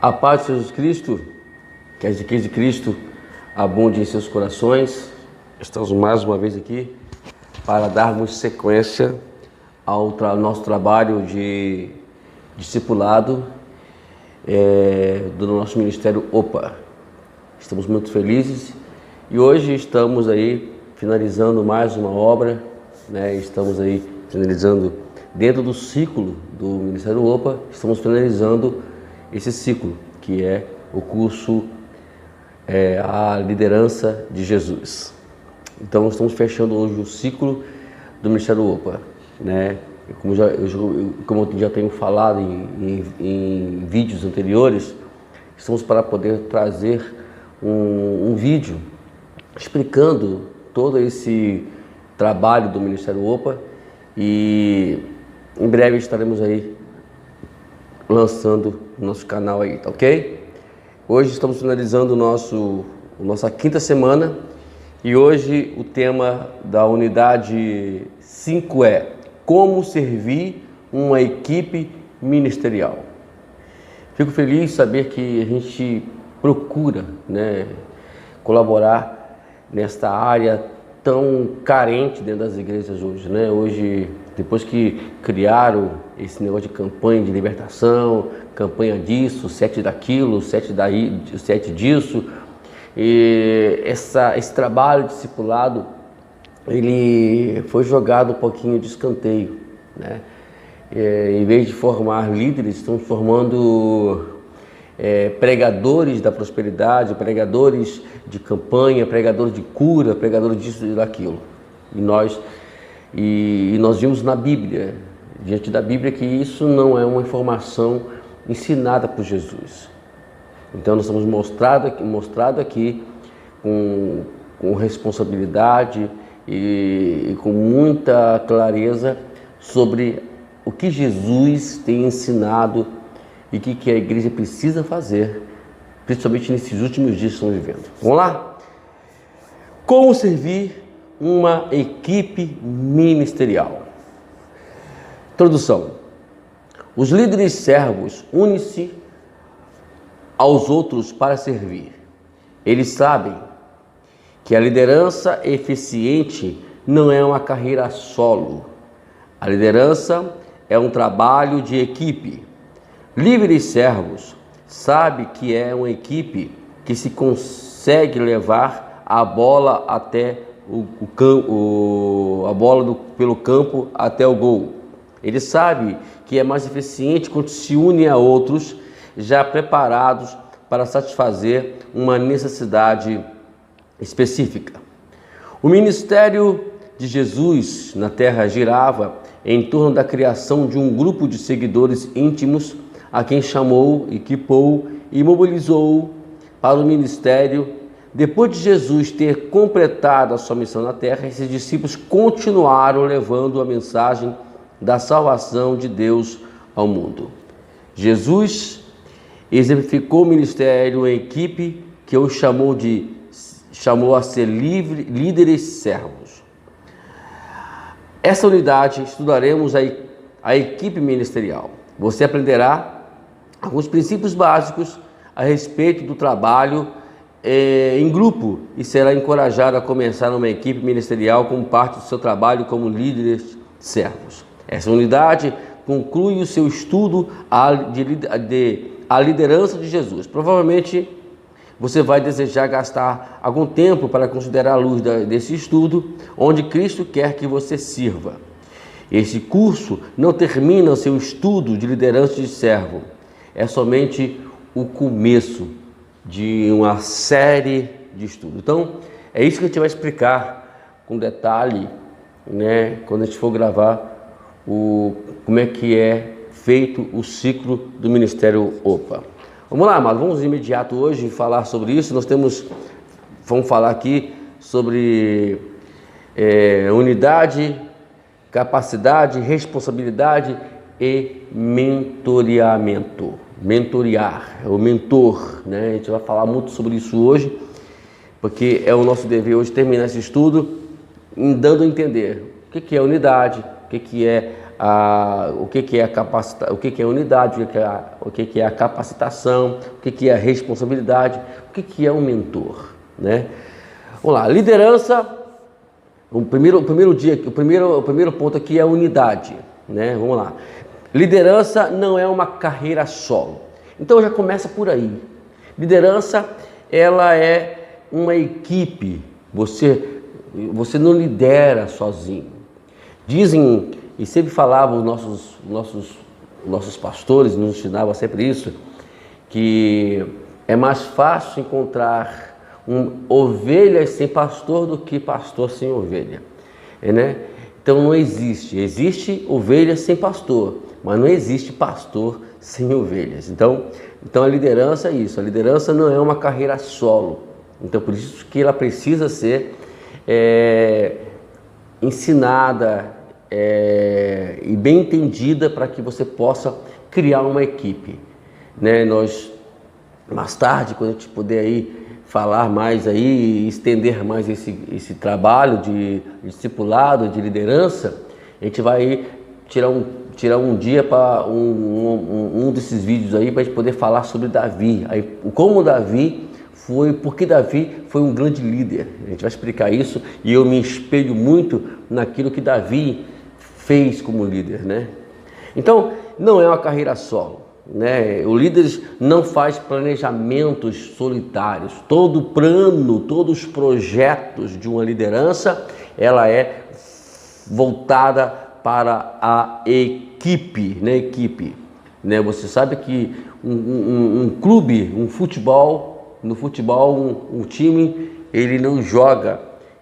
A paz de Jesus Cristo, que as riquezas de Cristo abunde em seus corações. Estamos mais uma vez aqui para darmos sequência ao nosso trabalho de discipulado do nosso ministério OPA. Estamos muito felizes e hoje estamos aí finalizando mais uma obra, né? Estamos aí finalizando dentro do ciclo do ministério OPA, estamos finalizando esse ciclo, que é o curso A Liderança de Jesus. Então, estamos fechando hoje o ciclo do Ministério OPA, né? Como eu já tenho falado em vídeos anteriores, estamos para poder trazer um vídeo explicando todo esse trabalho do Ministério OPA e em breve estaremos aí lançando o nosso canal aí, tá ok? Hoje estamos finalizando nossa quinta semana e hoje o tema da unidade 5 é como servir uma equipe ministerial. Fico feliz de saber que a gente procura, né, colaborar nesta área tão carente dentro das igrejas hoje, né? Hoje, depois que criaram esse negócio de campanha de libertação, campanha disso, 7 daquilo, 7 daí, 7 disso, e esse trabalho discipulado, ele foi jogado um pouquinho de escanteio, né? Em vez de formar líderes, estão formando pregadores da prosperidade, pregadores de campanha, pregadores de cura, pregadores disso e daquilo. E nós vimos na Bíblia, diante da Bíblia, que isso não é uma informação ensinada por Jesus. Então nós estamos mostrado aqui com responsabilidade e com muita clareza sobre o que Jesus tem ensinado e o que a igreja precisa fazer, principalmente nesses últimos dias que estamos vivendo. Vamos lá? Como servir uma equipe ministerial? Introdução. Os líderes servos unem-se aos outros para servir. Eles sabem que a liderança eficiente não é uma carreira solo. A liderança é um trabalho de equipe. Líderes servos sabem que é uma equipe que se consegue levar a bola até pelo campo até o gol. Ele sabe que é mais eficiente quando se une a outros já preparados para satisfazer uma necessidade específica. O ministério de Jesus na terra girava em torno da criação de um grupo de seguidores íntimos a quem chamou, equipou e mobilizou para o ministério. Depois de Jesus ter completado a sua missão na terra, esses discípulos continuaram levando a mensagem da salvação de Deus ao mundo. Jesus exemplificou o ministério em equipe que o chamou a ser líderes servos. Essa unidade estudaremos a equipe ministerial. Você aprenderá alguns princípios básicos a respeito do trabalho em grupo e será encorajado a começar uma equipe ministerial como parte do seu trabalho como líderes servos. Essa unidade conclui o seu estudo a liderança de Jesus. Provavelmente você vai desejar gastar algum tempo para considerar a luz desse estudo, onde Cristo quer que você sirva. Esse curso não termina o seu estudo de liderança de servo. É somente o começo de uma série de estudos. Então, é isso que a gente vai explicar com detalhe, né, quando a gente for gravar como é que é feito o ciclo do Ministério OPA. Vamos lá, amados, vamos de imediato hoje falar sobre isso. Vamos falar aqui sobre unidade, capacidade, responsabilidade e mentoreamento. Mentorear, é o mentor, né? A gente vai falar muito sobre isso hoje, porque é o nosso dever hoje terminar esse estudo dando a entender o que é unidade, o que é o que é o que é unidade, o que é a capacitação, o que é a responsabilidade, o que é um mentor, né? Vamos lá, liderança. O primeiro ponto aqui é a unidade, né? Vamos lá. Liderança não é uma carreira solo. Então já começa por aí. Liderança, ela é uma equipe. Você não lidera sozinho. Dizem, e sempre falavam nossos pastores, nos ensinavam sempre isso, que é mais fácil encontrar ovelhas sem pastor do que pastor sem ovelha, né? Então não existe ovelhas sem pastor, mas não existe pastor sem ovelhas. Então a liderança é isso, a liderança não é uma carreira solo, então por isso que ela precisa ser ensinada e bem entendida para que você possa criar uma equipe, né? Nós, mais tarde, quando a gente puder aí falar mais aí, estender mais esse trabalho de discipulado, de liderança, a gente vai tirar um dia para um desses vídeos aí para a gente poder falar sobre Davi, aí, como Davi porque Davi foi um grande líder. A gente vai explicar isso e eu me espelho muito naquilo que Davi fez como líder, né? Então, não é uma carreira solo, né? O líder não faz planejamentos solitários. Todo plano, todos os projetos de uma liderança, ela é voltada para a equipe, né? Né? Você sabe que um clube, no futebol, um time, ele não joga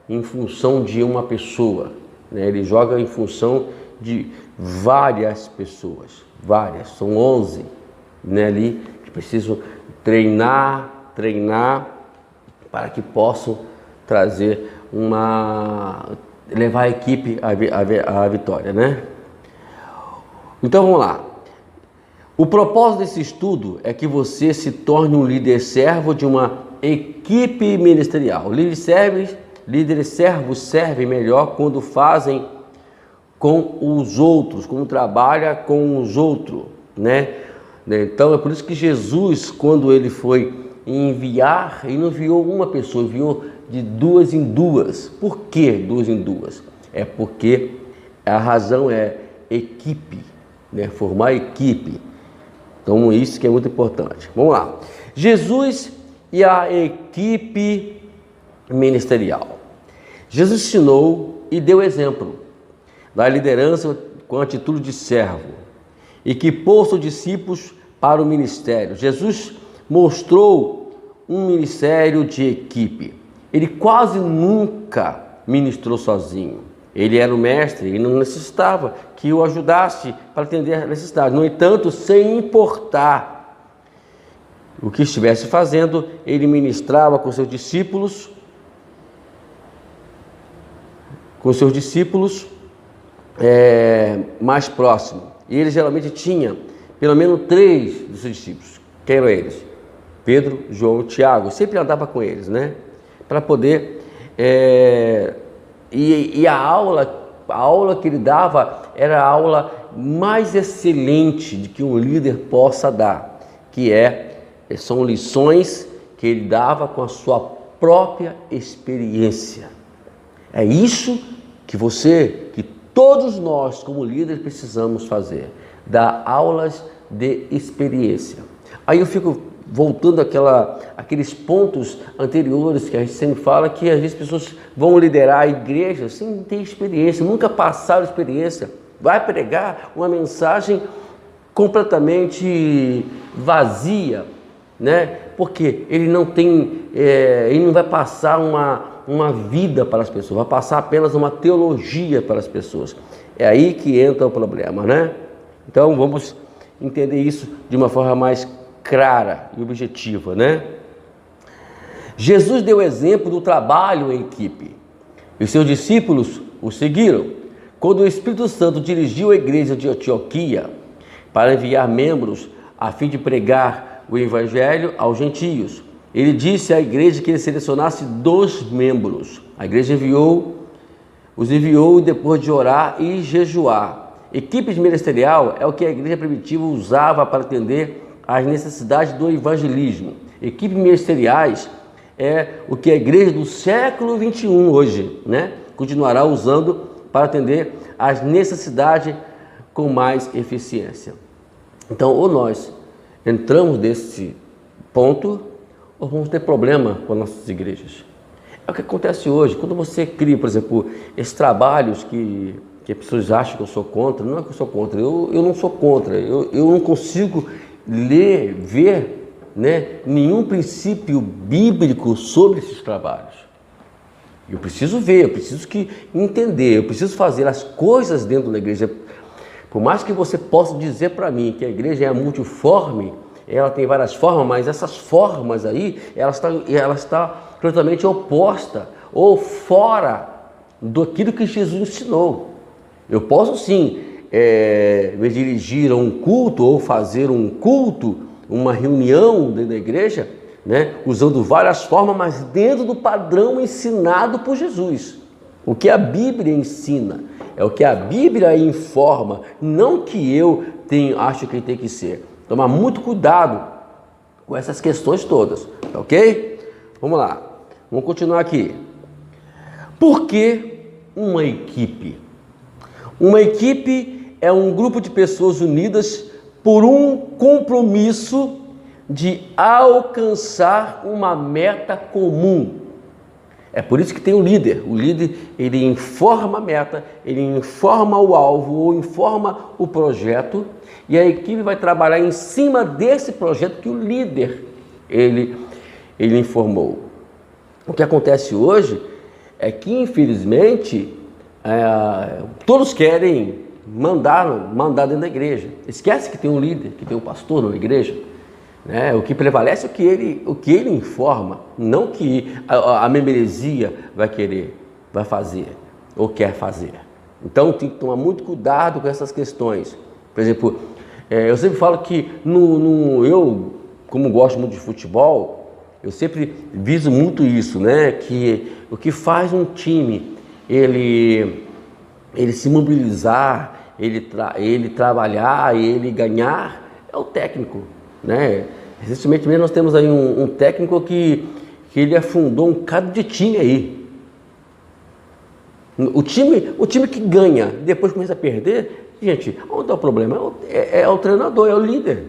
em função de uma pessoa, né? Ele joga em função de várias pessoas, são 11, né, ali que precisam treinar para que possam trazer levar a equipe à vitória, né? Então vamos lá. O propósito desse estudo é que você se torne um líder servo de uma equipe ministerial. Líderes servos servem melhor quando fazem com os outros, quando trabalha com os outros, né? Então é por isso que Jesus, quando ele foi enviar, ele não enviou uma pessoa, enviou de duas em duas. Por que duas em duas? É porque a razão é equipe, né? Formar equipe. Então isso que é muito importante. Vamos lá. Jesus e a equipe ministerial. Jesus ensinou e deu exemplo da liderança com atitude de servo, equipou seus discípulos para o ministério. Jesus mostrou um ministério de equipe. Ele quase nunca ministrou sozinho. Ele era o mestre e não necessitava que o ajudasse para atender a necessidade. No entanto, sem importar o que estivesse fazendo, ele ministrava com seus discípulos, mais próximo. E ele geralmente tinha pelo menos 3 dos seus discípulos. Quem eram eles? Pedro, João e Tiago. Sempre andava com eles, né? Para poder... E a aula que ele dava era a aula mais excelente de que um líder possa dar, que são lições que ele dava com a sua própria experiência. É isso que todos nós como líderes precisamos fazer, dar aulas de experiência. Aí eu fico voltando aqueles pontos anteriores que a gente sempre fala, que às vezes as pessoas vão liderar a igreja sem ter experiência, nunca passaram experiência, vai pregar uma mensagem completamente vazia, né? Porque ele não vai passar uma vida para as pessoas, vai passar apenas uma teologia para as pessoas. É aí que entra o problema, né? Então vamos entender isso de uma forma mais clara e objetiva, né? Jesus deu exemplo do trabalho em equipe e seus discípulos o seguiram. Quando o Espírito Santo dirigiu a igreja de Antioquia para enviar membros a fim de pregar o evangelho aos gentios, ele disse à igreja que ele selecionasse 2 membros. A igreja os enviou e depois de orar e jejuar, Equipe ministerial é o que a igreja primitiva usava para atender às necessidades do evangelismo. Equipes ministeriais é o que a igreja do século XXI hoje, né, continuará usando para atender às necessidades com mais eficiência. Então, ou nós entramos nesse ponto, ou vamos ter problema com as nossas igrejas. É o que acontece hoje. Quando você cria, por exemplo, esses trabalhos que as pessoas acham que eu sou contra, não é que eu sou contra, eu não sou contra, eu não consigo ver, né, nenhum princípio bíblico sobre esses trabalhos. Eu preciso ver, eu preciso entender, eu preciso fazer as coisas dentro da igreja. Por mais que você possa dizer para mim que a igreja é multiforme, ela tem várias formas, mas essas formas aí, ela está completamente oposta ou fora daquilo que Jesus ensinou. Eu posso sim me dirigir a um culto ou fazer um culto, uma reunião dentro da igreja, né, usando várias formas, mas dentro do padrão ensinado por Jesus. O que a Bíblia ensina, é o que a Bíblia informa, não que eu acho que tem que ser. Tomar muito cuidado com essas questões todas, tá ok? Vamos lá, vamos continuar aqui. Por que uma equipe? Uma equipe é um grupo de pessoas unidas por um compromisso de alcançar uma meta comum. É por isso que tem o líder. O líder, ele informa a meta, ele informa o alvo ou informa o projeto, e a equipe vai trabalhar em cima desse projeto que o líder ele informou. O que acontece hoje é que, infelizmente, todos querem mandar dentro da igreja. Esquece que tem um líder, que tem um pastor na igreja. Né? O que prevalece é o que ele informa, não que a membresia vai fazer ou quer fazer. Então tem que tomar muito cuidado com essas questões. Por exemplo, eu sempre falo que eu, como gosto muito de futebol, eu sempre viso muito isso, né? Que o que faz um time ele se mobilizar, ele trabalhar, ele ganhar, é o técnico, né? Recentemente mesmo nós temos aí um técnico que ele afundou um bocado de time aí. O time que ganha, depois começa a perder, gente, onde é o problema? É o treinador, é o líder.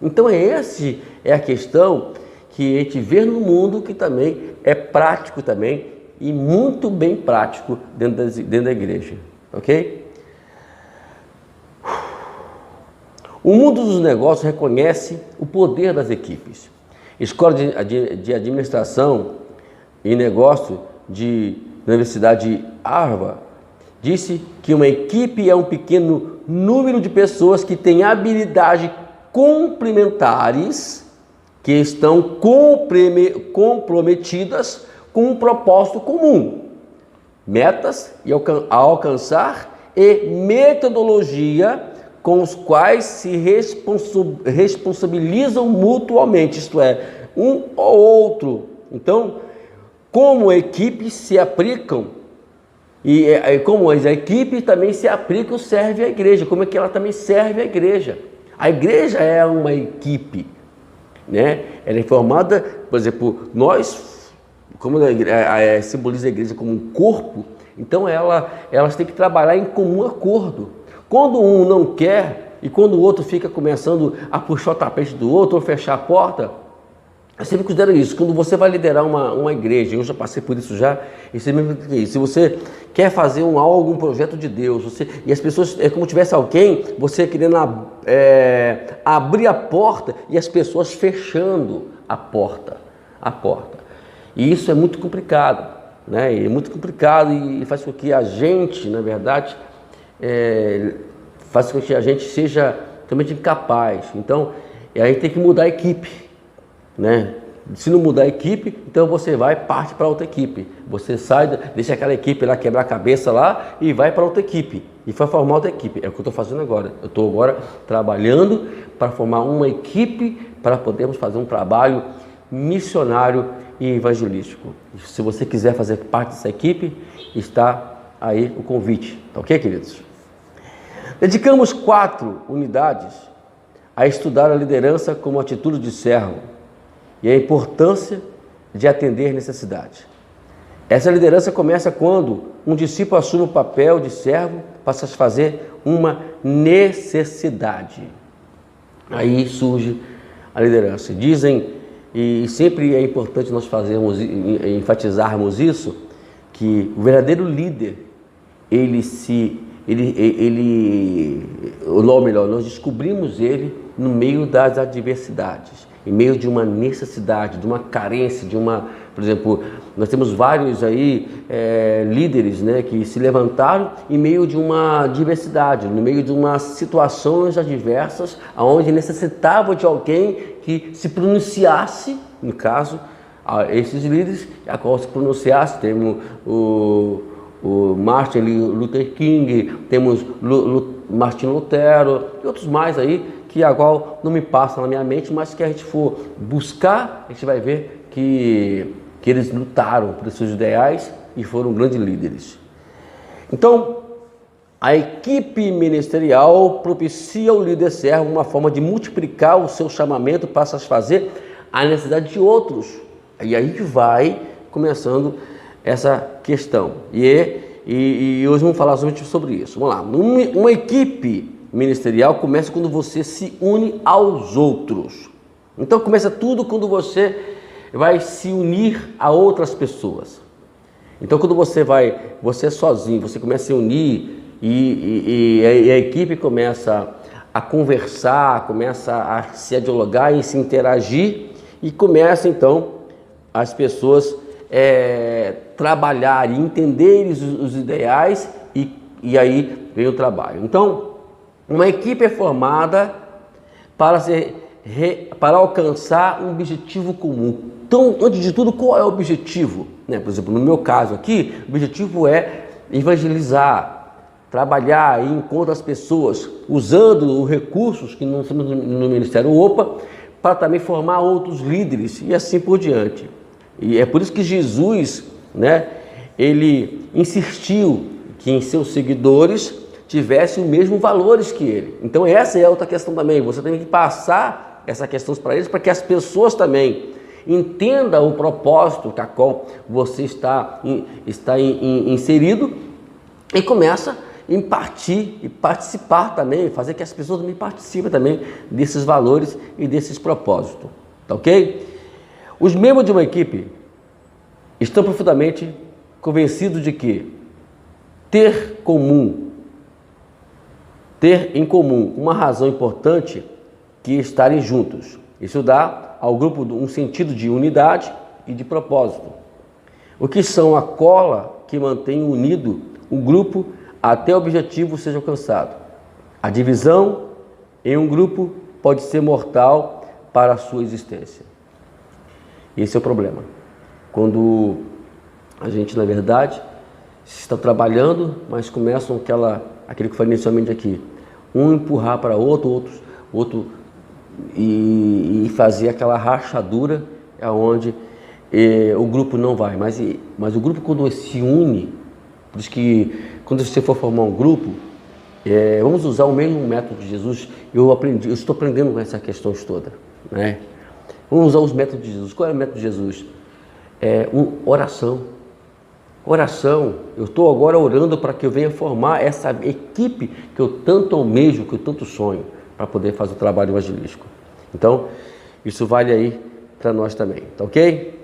Então essa é a questão que a gente vê no mundo, que também é prático também, e muito bem prático dentro da igreja, ok? O mundo dos negócios reconhece o poder das equipes. Escola de Administração e Negócio da Universidade de Harvard disse que uma equipe é um pequeno número de pessoas que têm habilidades complementares, que estão comprometidas com um propósito comum, metas a alcançar e metodologia com os quais se responsabilizam mutuamente, isto é, um ou outro. Então, como equipes se aplicam, e como as equipes também se aplicam, serve a igreja, como é que ela também serve a igreja. A igreja é uma equipe, né? Ela é formada, por exemplo, nós, como simboliza a igreja como um corpo, então elas têm que trabalhar em comum acordo. Quando um não quer e quando o outro fica começando a puxar o tapete do outro ou fechar a porta, eu sempre considero isso. Quando você vai liderar uma igreja, eu já passei por isso já, e você mesmo que isso. Se você quer fazer algum projeto de Deus, e as pessoas, é como tivesse alguém, você querendo abrir a porta e as pessoas fechando a porta. E isso é muito complicado, né? E é muito complicado e faz com que a gente, na verdade, faz com que a gente seja totalmente incapaz. Então, a gente tem que mudar a equipe, né? Se não mudar a equipe, então você parte para outra equipe. Você sai, deixa aquela equipe lá quebrar a cabeça lá e vai para outra equipe. E vai formar outra equipe. É o que eu estou fazendo agora. Eu estou agora trabalhando para formar uma equipe para podermos fazer um trabalho missionário e evangelístico. Se você quiser fazer parte dessa equipe, está aí o convite. Tá ok, queridos? Dedicamos 4 unidades a estudar a liderança como atitude de servo e a importância de atender necessidades. Essa liderança começa quando um discípulo assume o papel de servo para satisfazer uma necessidade. Aí surge a liderança. Dizem, e sempre é importante nós enfatizarmos isso, que o verdadeiro líder, nós descobrimos ele no meio das adversidades, em meio de uma necessidade, de uma carência, por exemplo, nós temos vários aí líderes, né, que se levantaram em meio de uma diversidade, no meio de umas situações adversas, onde necessitava de alguém que se pronunciasse, no caso, esses líderes, a qual se pronunciasse. Temos o Martin Luther King, temos Martin Lutero e outros mais aí, que agora não me passam na minha mente, mas que a gente for buscar, a gente vai ver que eles lutaram por seus ideais e foram grandes líderes. Então, a equipe ministerial propicia ao líder servo uma forma de multiplicar o seu chamamento para satisfazer a necessidade de outros. E aí vai começando essa questão. E hoje vamos falar sobre isso. Vamos lá. Uma equipe ministerial começa quando você se une aos outros. Então começa tudo quando você vai se unir a outras pessoas. Então quando você é sozinho, você começa a se unir e a equipe começa a conversar, começa a se dialogar e se interagir, e começa então as pessoas trabalhar e entender os ideais, e aí vem o trabalho. Então, uma equipe é formada para alcançar um objetivo comum. Então, antes de tudo, qual é o objetivo? Por exemplo, no meu caso aqui, o objetivo é evangelizar, trabalhar e encontrar as pessoas, usando os recursos que nós temos no Ministério OPA, para também formar outros líderes e assim por diante. E é por isso que Jesus, ele insistiu que em seus seguidores tivessem os mesmos valores que ele. Então essa é outra questão também. Você tem que passar essa questão para eles, para que as pessoas também entendam o propósito com a qual você está inserido, e começa a impartir e participar também, fazer que as pessoas também participem também desses valores e desses propósitos. Tá ok? Os membros de uma equipe estão profundamente convencidos de que ter em comum uma razão importante, que estarem juntos. Isso dá ao grupo um sentido de unidade e de propósito. O que são a cola que mantém unido o grupo até o objetivo seja alcançado. A divisão em um grupo pode ser mortal para a sua existência. Esse é o problema. Quando a gente, na verdade, está trabalhando, mas começam aquele que foi inicialmente aqui, um empurrar para outro e fazer aquela rachadura, onde o grupo não vai. Mas o grupo, quando se une, por isso que quando você for formar um grupo, vamos usar o mesmo método de Jesus. Eu estou aprendendo com essas questões todas, Vamos usar os métodos de Jesus. Qual é o método de Jesus? Oração. Oração. Eu estou agora orando para que eu venha formar essa equipe que eu tanto almejo, que eu tanto sonho, para poder fazer o trabalho evangelístico. Então, isso vale aí para nós também, tá ok?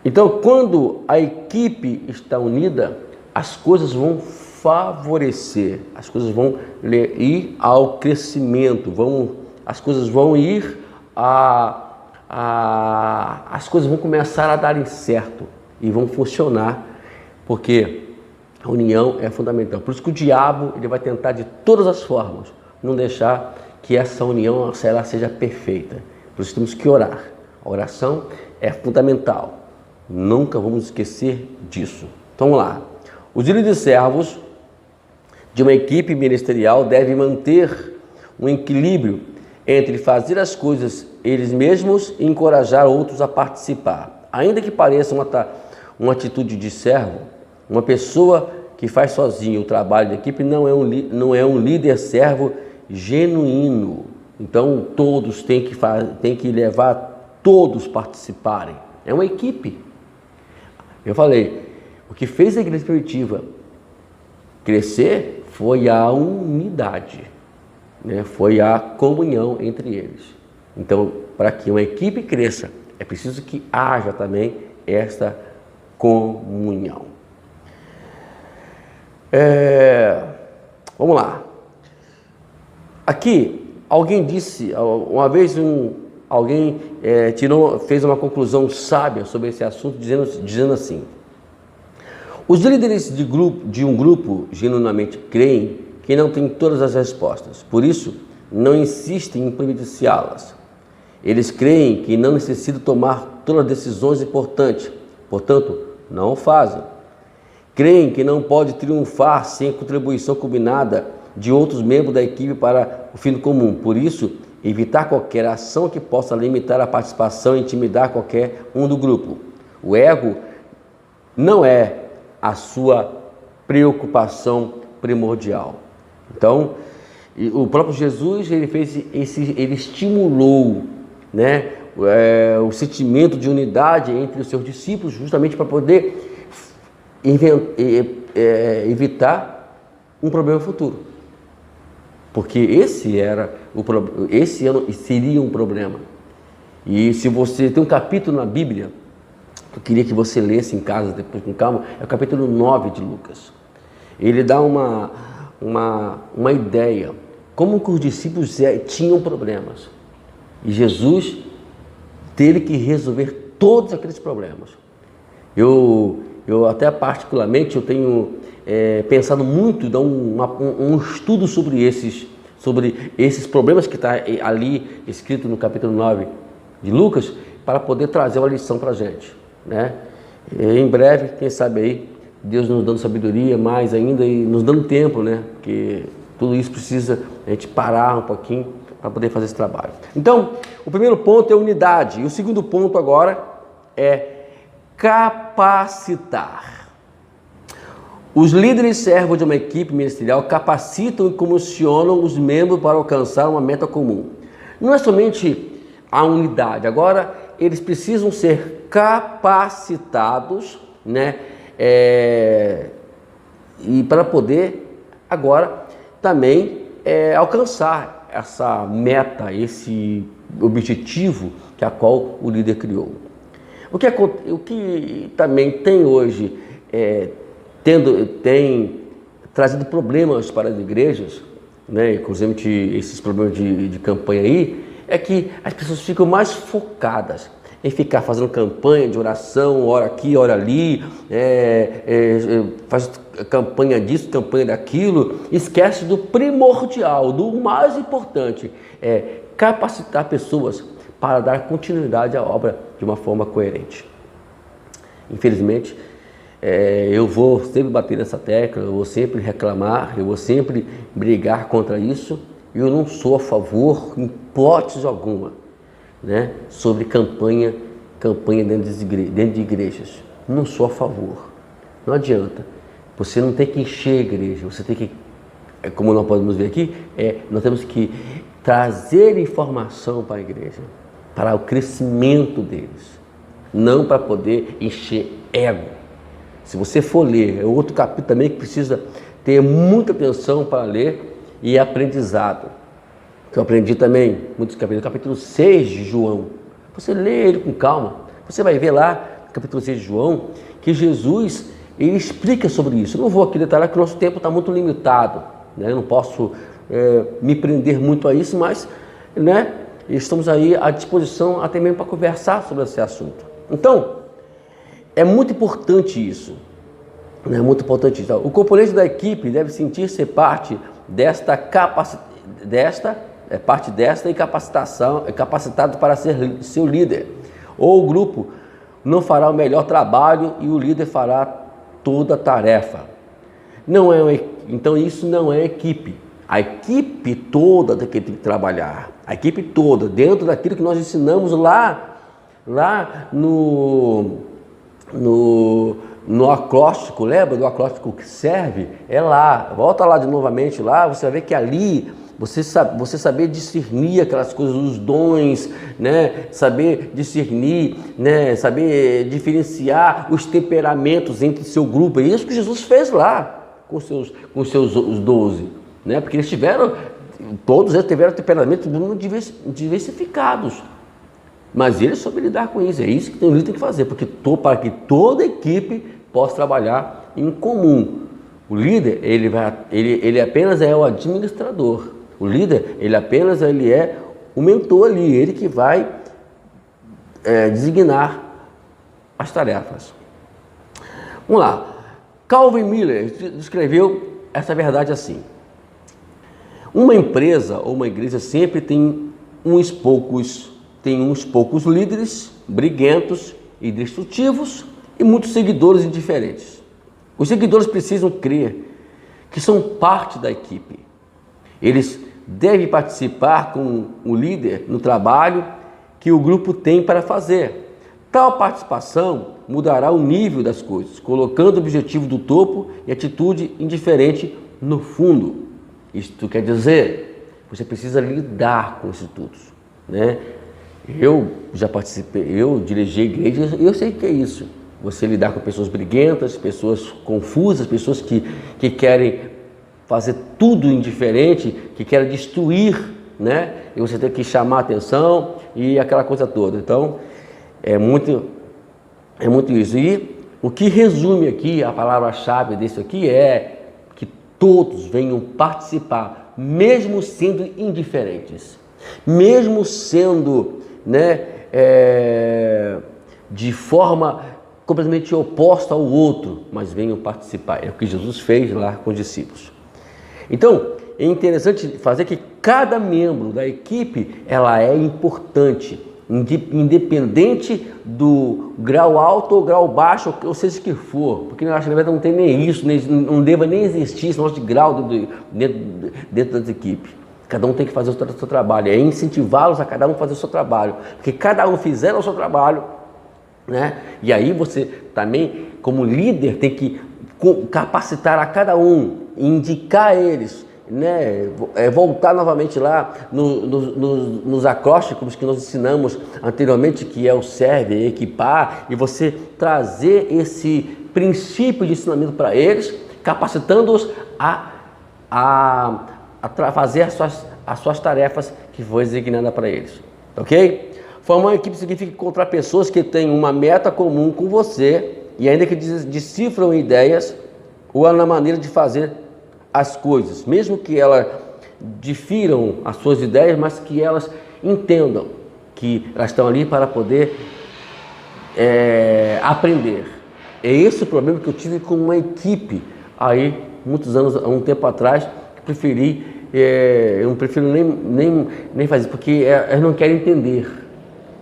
Então, quando a equipe está unida, as coisas vão favorecer, as coisas vão ir ao crescimento, as coisas vão ir as coisas vão começar a darem certo e vão funcionar, porque a união é fundamental. Por isso que o diabo ele vai tentar de todas as formas não deixar que essa união ela seja perfeita. Por isso temos que orar. A oração é fundamental. Nunca vamos esquecer disso. Então vamos lá. Os líderes servos de uma equipe ministerial devem manter um equilíbrio entre fazer as coisas eles mesmos e encorajar outros a participar. Ainda que pareça uma atitude de servo, uma pessoa que faz sozinho o trabalho da equipe não é um líder servo genuíno. Então todos têm que levar todos participarem. É uma equipe. Eu falei, o que fez a igreja primitiva crescer foi a unidade, né? Foi a comunhão entre eles. Então, para que uma equipe cresça, é preciso que haja também esta comunhão. Vamos lá. Aqui, alguém disse, uma vez alguém fez uma conclusão sábia sobre esse assunto, dizendo assim: os líderes de um grupo genuinamente creem que não têm todas as respostas, por isso não insistem em providenciá-las. Eles creem que não necessitam tomar todas as decisões importantes, portanto, não o fazem. Creem que não pode triunfar sem a contribuição combinada de outros membros da equipe para o fim comum. Por isso, evitar qualquer ação que possa limitar a participação e intimidar qualquer um do grupo. O ego não é a sua preocupação primordial. Então, o próprio Jesus ele estimulou, né, o sentimento de unidade entre os seus discípulos, justamente para poder evitar um problema futuro, porque esse seria um problema. E se você tem um capítulo na Bíblia, eu queria que você lesse em casa depois com calma, é o capítulo 9 de Lucas. Ele dá uma ideia como que os discípulos tinham problemas e Jesus teve que resolver todos aqueles problemas. Eu até particularmente eu tenho pensado muito, dar um estudo sobre esses problemas que está ali escrito no capítulo 9 de Lucas, para poder trazer uma lição para a gente, né? Em breve, quem sabe aí, Deus nos dando sabedoria mais ainda e nos dando tempo, né? Porque tudo isso precisa a gente parar um pouquinho para poder fazer esse trabalho. Então, o primeiro ponto é unidade, e o segundo ponto agora é capacitar. Os líderes servos de uma equipe ministerial capacitam e comissionam os membros para alcançar uma meta comum. Não é somente a unidade, agora eles precisam ser capacitados, né? E para poder agora também alcançar essa meta, esse objetivo que a qual o líder criou. O que também tem hoje tem trazido problemas para as igrejas, né, inclusive esses problemas de campanha aí, é que as pessoas ficam mais focadas em ficar fazendo campanha de oração, ora aqui, ora ali, faz campanha disso, campanha daquilo, esquece do primordial, do mais importante, capacitar pessoas para dar continuidade à obra de uma forma coerente. Infelizmente, eu vou sempre bater nessa tecla, eu vou sempre reclamar, eu vou sempre brigar contra isso. Eu não sou a favor, em hipótese alguma, né, sobre campanha dentro de igrejas. Não sou a favor. Não adianta. Você não tem que encher a igreja, você tem que, como nós podemos ver aqui, nós temos que trazer informação para a igreja, para o crescimento deles, não para poder encher ego. Se você for ler, é outro capítulo também que precisa ter muita atenção para ler e aprendizado, que eu aprendi também, muitos capítulos, capítulo 6 de João. Você lê ele com calma, você vai ver lá, no capítulo 6 de João, que Jesus, ele explica sobre isso. Eu não vou aqui detalhar, que o nosso tempo está muito limitado, né? Eu não posso me prender muito a isso, mas, né, estamos aí à disposição até mesmo para conversar sobre esse assunto. Então, é muito importante isso, né? Muito importante isso. O componente da equipe deve sentir-se parte desta e capacitado para ser seu líder. Ou o grupo não fará o melhor trabalho e o líder fará toda a tarefa. Então isso não é equipe. A equipe toda tem que trabalhar. A equipe toda, dentro daquilo que nós ensinamos lá no no acróstico, lembra do acróstico que serve? É lá, volta lá de novamente lá, você vai ver que ali você saber discernir aquelas coisas, os dons, né? Saber discernir, né? Saber diferenciar os temperamentos entre seu grupo. É isso que Jesus fez lá com os 12, né? Porque todos eles tiveram temperamentos muito diversificados. Mas ele soube lidar com isso. É isso que o líder tem que fazer, para que toda a equipe possa trabalhar em comum. O líder, ele apenas é o administrador. O líder, ele é o mentor ali, ele que vai designar as tarefas. Vamos lá. Calvin Miller escreveu essa verdade assim: uma empresa ou uma igreja sempre tem uns poucos líderes briguentos e destrutivos e muitos seguidores indiferentes. Os seguidores precisam crer que são parte da equipe. Eles devem participar com o líder no trabalho que o grupo tem para fazer. Tal participação mudará o nível das coisas, colocando o objetivo do topo e atitude indiferente no fundo. Isto quer dizer, você precisa lidar com isso tudo, né? Eu já participei, eu dirigi igrejas, eu sei o que é isso. Você lidar com pessoas briguentas, pessoas confusas, pessoas que querem fazer tudo indiferente, que querem destruir, né? E você tem que chamar a atenção e aquela coisa toda. Então, é muito isso. E o que resume aqui, a palavra-chave disso aqui é que todos venham participar, mesmo sendo indiferentes, mesmo sendo, né, de forma completamente oposta ao outro, mas venham participar. É o que Jesus fez lá com os discípulos. Então, é interessante fazer que cada membro da equipe, ela é importante, independente do grau alto ou grau baixo, ou seja que for, porque eu acho que na verdade não tem nem isso, não deva nem existir esse negócio de grau dentro da equipe. Cada um tem que fazer o seu trabalho, é incentivá-los a cada um fazer o seu trabalho, porque cada um fizer o seu trabalho, né? E aí você também, como líder, tem que capacitar a cada um, indicar eles, né? Voltar novamente lá nos acrósticos que nós ensinamos anteriormente, que é o serve, equipar, e você trazer esse princípio de ensinamento para eles, capacitando-os a fazer as suas tarefas que foi designada para eles, ok? Formar uma equipe significa encontrar pessoas que têm uma meta comum com você e ainda que decifram ideias ou na maneira de fazer as coisas, mesmo que elas difiram as suas ideias, mas que elas entendam que elas estão ali para poder aprender. É esse o problema que eu tive com uma equipe aí, muitos anos, há um tempo atrás, que eu não prefiro nem fazer, porque elas não querem entender,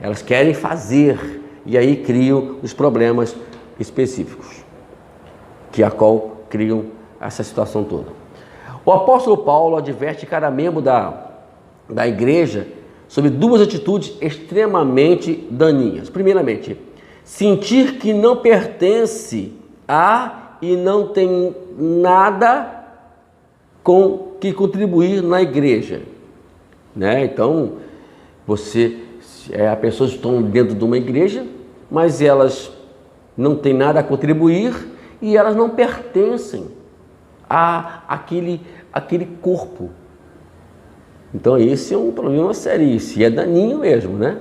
elas querem fazer, e aí criam os problemas específicos, a qual criam essa situação toda. O apóstolo Paulo adverte cada membro da igreja sobre duas atitudes extremamente daninhas. Primeiramente, sentir que não pertence a e não tem nada com que contribuir na igreja, né? Então, as pessoas estão dentro de uma igreja, mas elas não têm nada a contribuir e elas não pertencem àquele corpo. Então, esse é um problema seríssimo, é daninho mesmo, né?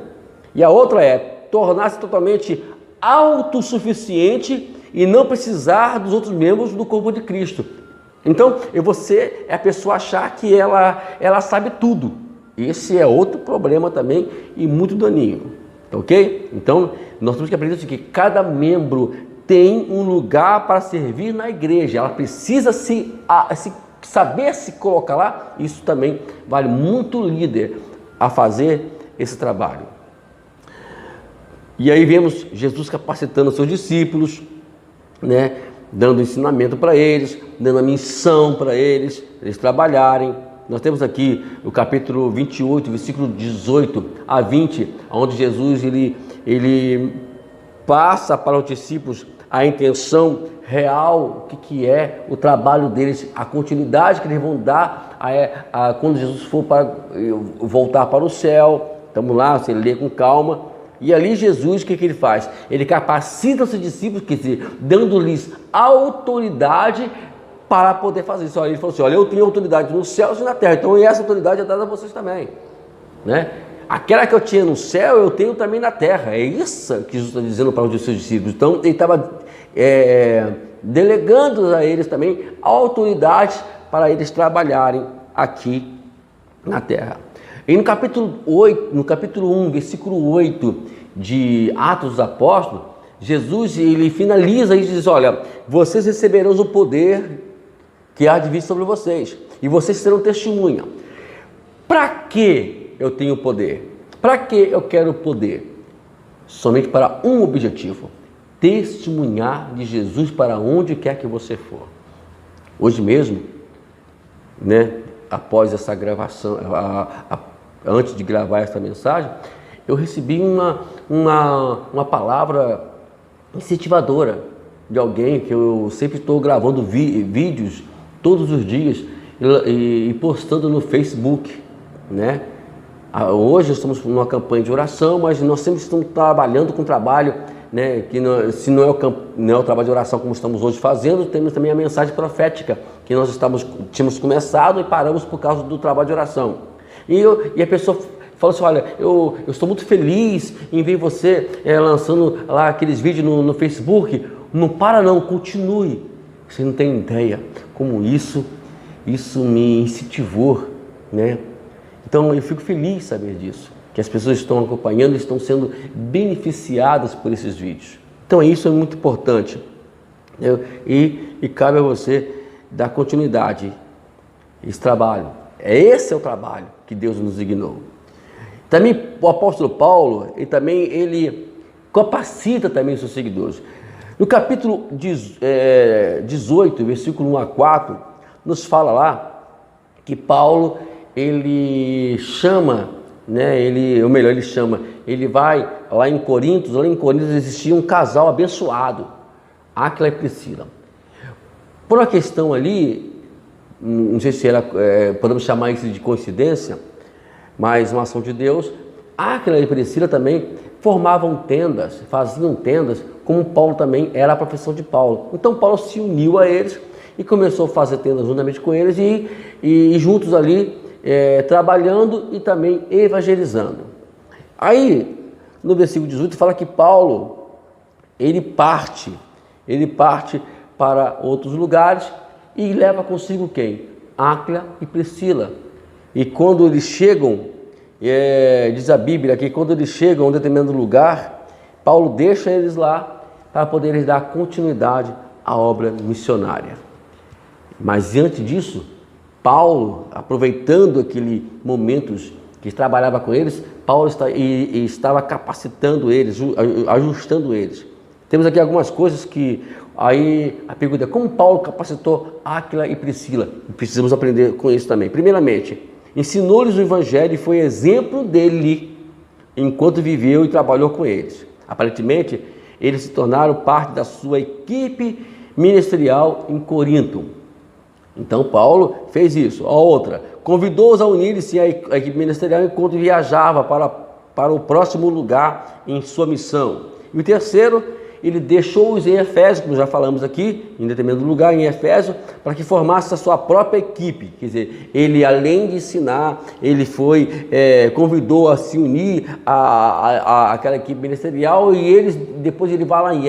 E a outra é tornar-se totalmente autossuficiente e não precisar dos outros membros do corpo de Cristo. Então, você é a pessoa achar que ela sabe tudo. Esse é outro problema também e muito daninho, ok? Então, nós temos que aprender que cada membro tem um lugar para servir na igreja. Ela precisa saber se colocar lá. Isso também vale muito o líder a fazer esse trabalho. E aí vemos Jesus capacitando os seus discípulos, né? Dando ensinamento para eles, dando a missão para eles trabalharem. Nós temos aqui o capítulo 28, versículo 18 a 20, onde Jesus ele passa para os discípulos a intenção real, o que é o trabalho deles, a continuidade que eles vão dar quando Jesus for voltar para o céu. Estamos lá, você lê com calma. E ali Jesus, o que ele faz? Ele capacita os seus discípulos, quer dizer, dando-lhes autoridade para poder fazer isso. Ele falou assim, olha, eu tenho autoridade nos céus e na terra, então essa autoridade é dada a vocês também, né? Aquela que eu tinha no céu, eu tenho também na terra. É isso que Jesus está dizendo para os seus discípulos. Então, ele estava delegando a eles também a autoridade para eles trabalharem aqui na terra. E no capítulo 1, versículo 8 de Atos dos Apóstolos, Jesus ele finaliza e diz, olha, vocês receberão o poder que há de vir sobre vocês, e vocês serão testemunha. Para que eu tenho poder? Para que eu quero poder? Somente para um objetivo: testemunhar de Jesus para onde quer que você for. Hoje mesmo, né, após essa gravação, antes de gravar essa mensagem, eu recebi uma palavra incentivadora de alguém que eu sempre estou gravando vídeos todos os dias e postando no Facebook, né? Hoje estamos numa campanha de oração, mas nós sempre estamos trabalhando com trabalho, né? Que não, se não é o trabalho de oração como estamos hoje fazendo, temos também a mensagem profética que nós tínhamos começado e paramos por causa do trabalho de oração. E a pessoa falou assim, olha, eu estou muito feliz em ver você lançando lá aqueles vídeos no Facebook. Não para não, continue. Você não tem ideia como isso me incentivou, né? Então eu fico feliz de saber disso, que as pessoas estão acompanhando e estão sendo beneficiadas por esses vídeos. Então isso é muito importante, né? E cabe a você dar continuidade a esse trabalho. Esse é o trabalho que Deus nos designou. Também o apóstolo Paulo, ele capacita também os seus seguidores. No capítulo 18, versículo 1 a 4, nos fala lá que Paulo, ele chama, né, ele vai lá em Corinto existia um casal abençoado, Áquila e Priscila. Por uma questão ali, não sei se podemos chamar isso de coincidência, mas uma ação de Deus, Áquila e Priscila também formavam tendas, faziam tendas, como Paulo também era a profissão de Paulo. Então Paulo se uniu a eles e começou a fazer tendas juntamente com eles e juntos ali trabalhando e também evangelizando. Aí no versículo 18 fala que Paulo ele parte para outros lugares e leva consigo quem? Áquila e Priscila. E quando eles chegam, diz a Bíblia que quando eles chegam a um determinado lugar, Paulo deixa eles lá para poder eles dar continuidade à obra missionária. Mas antes disso, Paulo, aproveitando aqueles momentos que trabalhava com eles, Paulo estava capacitando eles, ajustando eles. Temos aqui algumas coisas que aí a pergunta é como Paulo capacitou Áquila e Priscila. Precisamos aprender com isso também. Primeiramente, ensinou-lhes o evangelho e foi exemplo dele enquanto viveu e trabalhou com eles. Aparentemente, eles se tornaram parte da sua equipe ministerial em Corinto. Então Paulo fez isso. A outra, convidou-os a unirem-se à equipe ministerial enquanto viajava para o próximo lugar em sua missão. E o terceiro, ele deixou-os em Éfeso, como já falamos aqui, em determinado lugar em Éfeso, para que formasse a sua própria equipe. Quer dizer, ele além de ensinar, ele convidou a se unir àquela equipe ministerial e depois ele vai lá em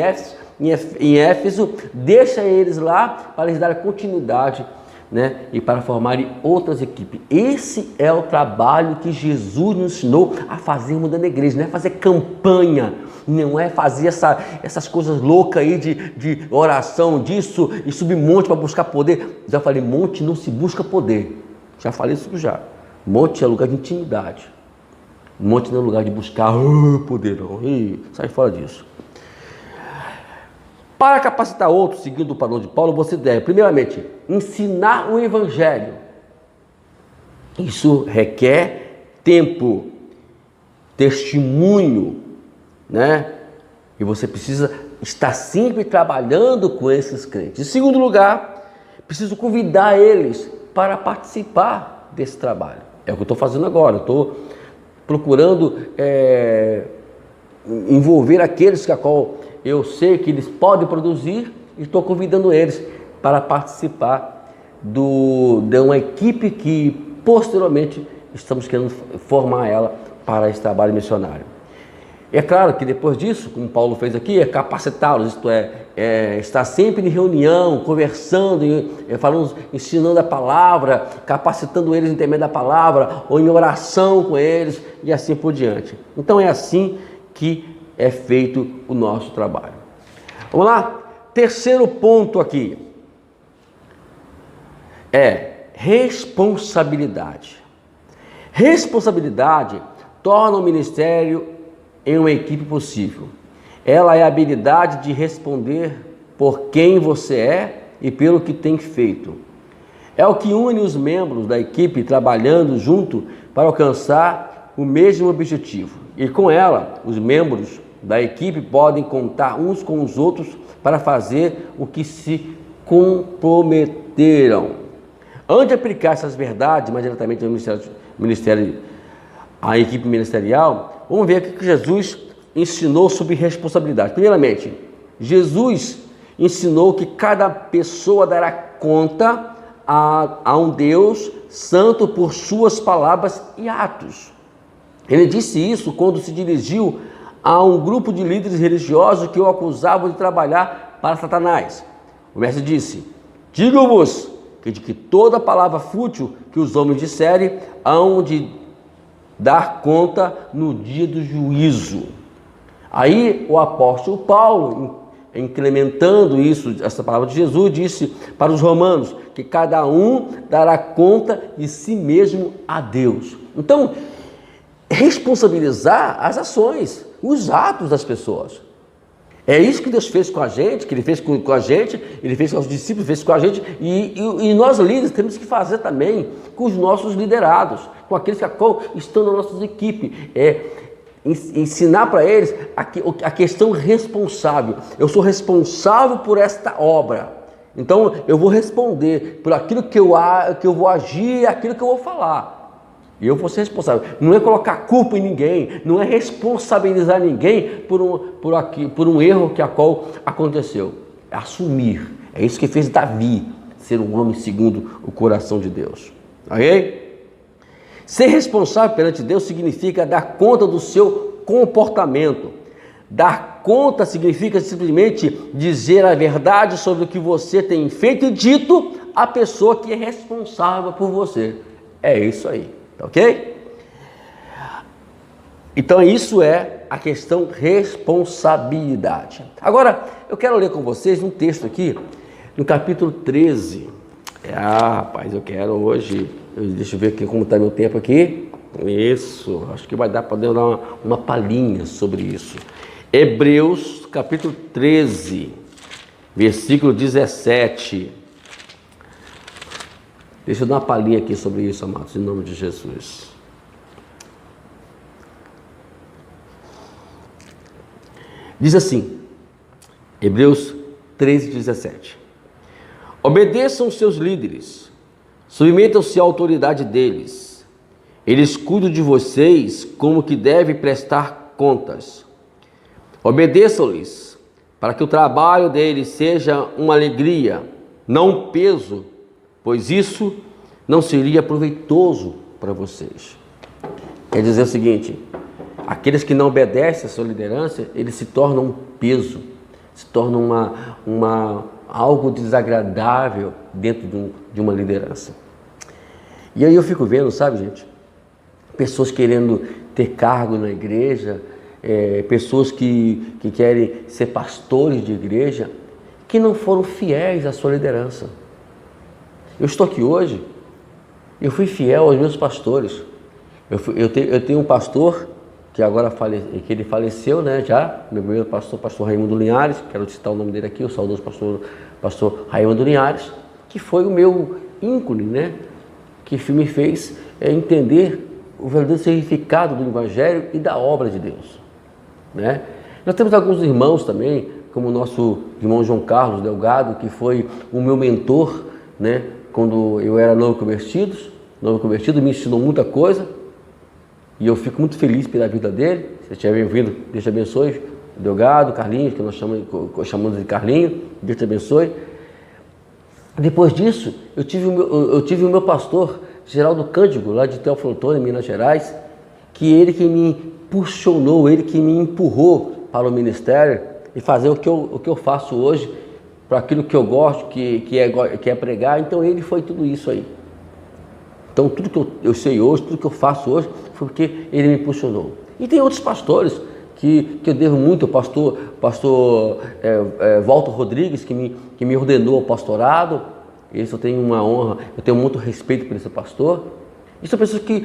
Éfeso, deixa eles lá para eles darem continuidade, né, e para formarem outras equipes. Esse é o trabalho que Jesus nos ensinou a fazer mudando a igreja, não é fazer campanha, não é fazer essas coisas loucas aí de oração, disso, e subir monte para buscar poder. Já falei, monte não se busca poder, já falei isso já. Monte é lugar de intimidade, monte não é lugar de buscar poder, não. Sai fora disso. Para capacitar outros, seguindo o padrão de Paulo, você deve, primeiramente, ensinar o evangelho. Isso requer tempo, testemunho, né? E você precisa estar sempre trabalhando com esses crentes. Em segundo lugar, preciso convidar eles para participar desse trabalho. É o que eu estou fazendo agora. Eu estou procurando envolver aqueles que a qual eu sei que eles podem produzir e estou convidando eles para participar de uma equipe que posteriormente estamos querendo formar ela para esse trabalho missionário. É claro que depois disso, como Paulo fez aqui, é capacitá-los, isto é estar sempre em reunião, conversando, falando, ensinando a palavra, capacitando eles em intermédio da palavra, ou em oração com eles, e assim por diante. Então é assim que é feito o nosso trabalho. Vamos lá? Terceiro ponto aqui é responsabilidade. Responsabilidade torna o ministério em uma equipe possível. Ela é a habilidade de responder por quem você é e pelo que tem feito. É o que une os membros da equipe trabalhando junto para alcançar o mesmo objetivo. E com ela, os membros da equipe podem contar uns com os outros para fazer o que se comprometeram. Antes de aplicar essas verdades mais diretamente no ministério, a equipe ministerial, vamos ver o que Jesus ensinou sobre responsabilidade. Primeiramente, Jesus ensinou que cada pessoa dará conta a um Deus santo por suas palavras e atos. Ele disse isso quando se dirigiu a um grupo de líderes religiosos que o acusavam de trabalhar para Satanás. O mestre disse: digo-vos que de que toda palavra fútil que os homens disserem hão de dar conta no dia do juízo. Aí o apóstolo Paulo, incrementando isso, essa palavra de Jesus, disse para os romanos que cada um dará conta de si mesmo a Deus. Então, responsabilizar as ações, os atos das pessoas. É isso que Deus fez com a gente, que Ele fez com a gente, Ele fez com os discípulos, fez com a gente, e nós líderes temos que fazer também com os nossos liderados, com aqueles que estão nas nossas equipes. Ensinar para eles a questão responsável. Eu sou responsável por esta obra. Então eu vou responder por aquilo que eu vou agir e aquilo que eu vou falar. E eu vou ser responsável. Não é colocar culpa em ninguém, não é responsabilizar ninguém por um erro que aconteceu. É assumir. É isso que fez Davi ser um homem segundo o coração de Deus. Ok? Ser responsável perante Deus significa dar conta do seu comportamento. Dar conta significa simplesmente dizer a verdade sobre o que você tem feito e dito à pessoa que é responsável por você. É isso aí, tá ok? Então isso é a questão responsabilidade. Agora, eu quero ler com vocês um texto aqui, no capítulo 13. Rapaz, eu quero hoje... Deixa eu ver aqui como está meu tempo aqui. Isso, acho que vai dar para dar uma palhinha sobre isso. Hebreus, capítulo 13, versículo 17. Deixa eu dar uma palhinha aqui sobre isso, amados, em nome de Jesus. Diz assim, Hebreus 13, 17. Obedeçam os seus líderes, submetam-se à autoridade deles. Eles cuidam de vocês como que devem prestar contas. Obedeçam-lhes, para que o trabalho deles seja uma alegria, não um peso, pois isso não seria proveitoso para vocês. Quer dizer o seguinte, aqueles que não obedecem à sua liderança, eles se tornam um peso, se tornam algo desagradável dentro de uma liderança. E aí eu fico vendo, sabe, gente, pessoas querendo ter cargo na igreja, pessoas que querem ser pastores de igreja, que não foram fiéis à sua liderança. Eu estou aqui hoje, eu fui fiel aos meus pastores. Eu tenho um pastor que agora que ele faleceu, né, já, meu primeiro pastor Raimundo Linhares, quero citar o nome dele aqui, o saudoso pastor Raimundo Linhares, que foi o meu ícone, né, que me fez entender o verdadeiro significado do Evangelho e da obra de Deus, né? Nós temos alguns irmãos também, como o nosso irmão João Carlos Delgado, que foi o meu mentor, né, quando eu era novo convertido, me ensinou muita coisa, e eu fico muito feliz pela vida dele. Se estiver ouvindo, Deus te abençoe. Delgado, Carlinhos, que nós chamamos de Carlinho, Deus te abençoe. Depois disso, eu tive o meu pastor, Geraldo Cândido, lá de Teófilo Otoni, Minas Gerais, que ele que me impulsionou, ele que me empurrou para o ministério e fazer o que eu faço hoje, para aquilo que eu gosto, que é pregar. Então ele foi tudo isso aí. Então tudo que eu sei hoje, tudo que eu faço hoje, foi porque ele me impulsionou. E tem outros pastores que eu devo muito, o pastor Walter Rodrigues, que me ordenou ao pastorado. Esse eu tenho uma honra, eu tenho muito respeito por esse pastor. E são pessoas que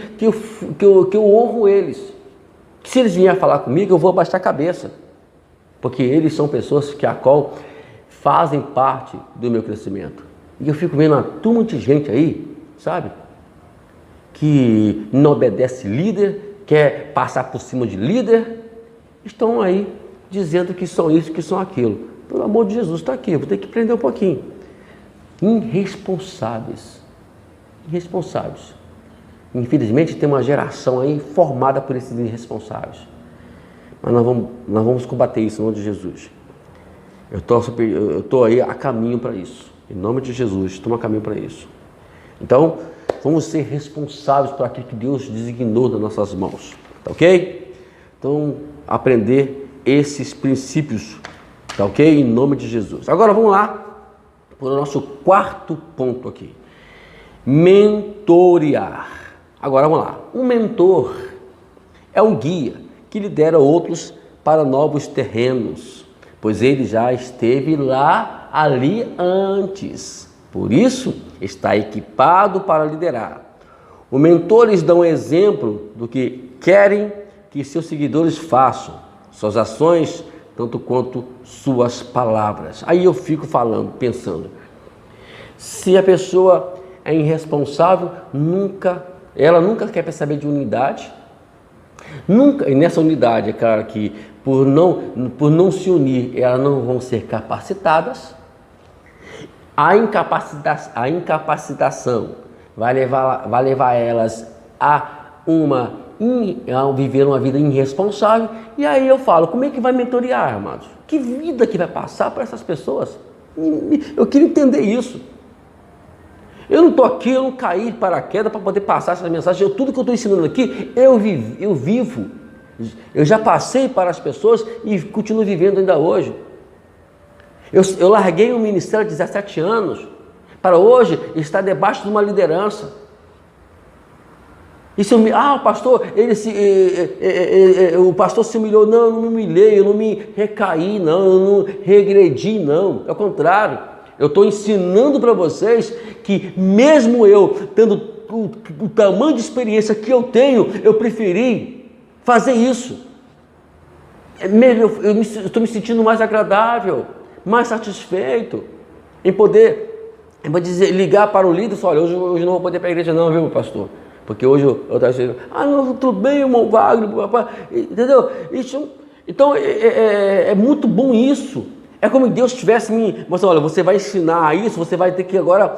eu honro eles. Que se eles vierem falar comigo, eu vou abaixar a cabeça. Porque eles são pessoas a qual fazem parte do meu crescimento. E eu fico vendo uma turma de gente aí, sabe? Que não obedece líder, quer passar por cima de líder, estão aí dizendo que são isso, que são aquilo. Pelo amor de Jesus, está aqui, eu vou ter que aprender um pouquinho. Irresponsáveis. Infelizmente tem uma geração aí formada por esses irresponsáveis. Mas nós vamos combater isso em nome de Jesus. Eu estou aí a caminho para isso. Em nome de Jesus, estou a caminho para isso. Então, vamos ser responsáveis por aquilo que Deus designou nas nossas mãos. Tá ok? Então, aprender esses princípios. Tá ok? Em nome de Jesus. Agora vamos lá para o nosso quarto ponto aqui. Mentorear. Agora vamos lá. Um mentor é um guia que lidera outros para novos terrenos, pois ele já esteve ali antes. Por isso, está equipado para liderar. Os mentores dão exemplo do que querem que seus seguidores façam, suas ações, tanto quanto suas palavras. Aí eu fico pensando, se a pessoa é irresponsável, ela nunca quer saber de unidade, e nessa unidade, é claro que por não se unir, elas não vão ser capacitadas. A incapacitação vai levar elas a viver uma vida irresponsável. E aí eu falo, como é que vai mentorear, amados? Que vida que vai passar para essas pessoas? Eu queria entender isso. Eu não estou aqui, eu não caí de paraquedas para poder passar essa mensagem. Tudo que eu estou ensinando aqui, eu vivo. Eu já passei para as pessoas e continuo vivendo ainda hoje. Eu larguei o ministério de 17 anos para hoje estar debaixo de uma liderança. E se o pastor, o pastor se humilhou. Não, eu não me humilhei, eu não me recaí, não, eu não regredi, não. Ao contrário, eu estou ensinando para vocês que mesmo eu tendo o tamanho de experiência que eu tenho, eu preferi fazer isso. Eu estou me sentindo mais agradável, mais satisfeito em poder ligar para o líder e falar, olha, hoje não vou poder ir para a igreja não, viu, pastor? Porque hoje eu estava dizendo, não, tudo bem, irmão Wagner, papai, entendeu? Então é muito bom isso. É como se Deus tivesse me mostrando, olha, você vai ensinar isso, você vai ter que agora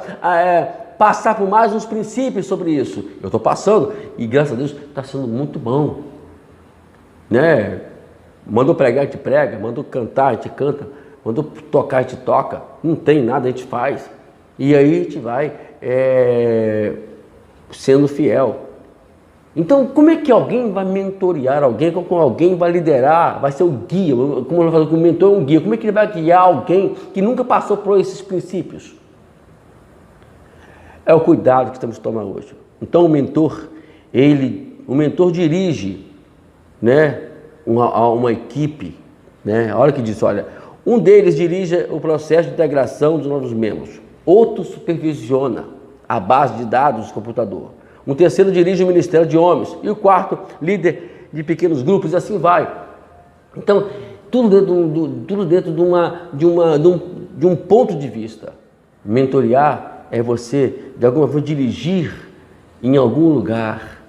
passar por mais uns princípios sobre isso. Eu estou passando e graças a Deus está sendo muito bom. Né? Mandou pregar, a gente prega, mandou cantar, a gente canta, mandou tocar, a gente toca, não tem nada, a gente faz. E aí a gente vai sendo fiel. Então, como é que alguém vai mentorear alguém, como alguém vai liderar, vai ser o guia, como eu falo que o mentor é um guia, como é que ele vai guiar alguém que nunca passou por esses princípios? É o cuidado que temos que tomar hoje. Então, o mentor dirige, né, uma equipe, né? A hora que diz, olha, um deles dirige o processo de integração dos novos membros, outro supervisiona a base de dados do computador, um terceiro dirige o ministério de homens e o quarto líder de pequenos grupos e assim vai. Então, tudo dentro de um ponto de vista. Mentorear é você, de alguma forma, dirigir em algum lugar,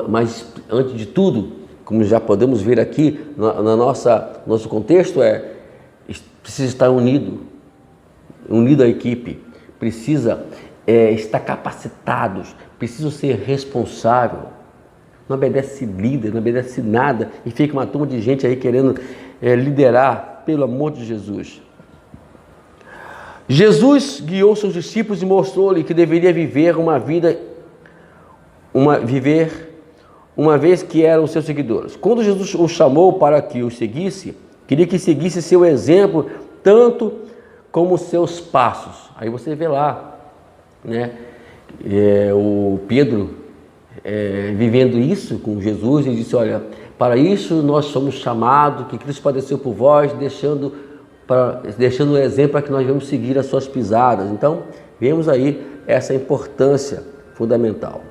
mas antes de tudo, como já podemos ver aqui nosso contexto, precisa estar unido à equipe, precisa estar capacitados, precisa ser responsável. Não obedece líder, não obedece nada e fica uma turma de gente aí querendo liderar, pelo amor de Jesus. Jesus guiou seus discípulos e mostrou-lhe que deveria viver uma vez que eram seus seguidores. Quando Jesus o chamou para que o seguisse, queria que seguisse seu exemplo, tanto como seus passos. Aí você vê lá, né, o Pedro vivendo isso com Jesus, e disse: olha, para isso nós somos chamados, que Cristo padeceu por vós, deixando o exemplo para que nós vamos seguir as suas pisadas. Então, vemos aí essa importância fundamental.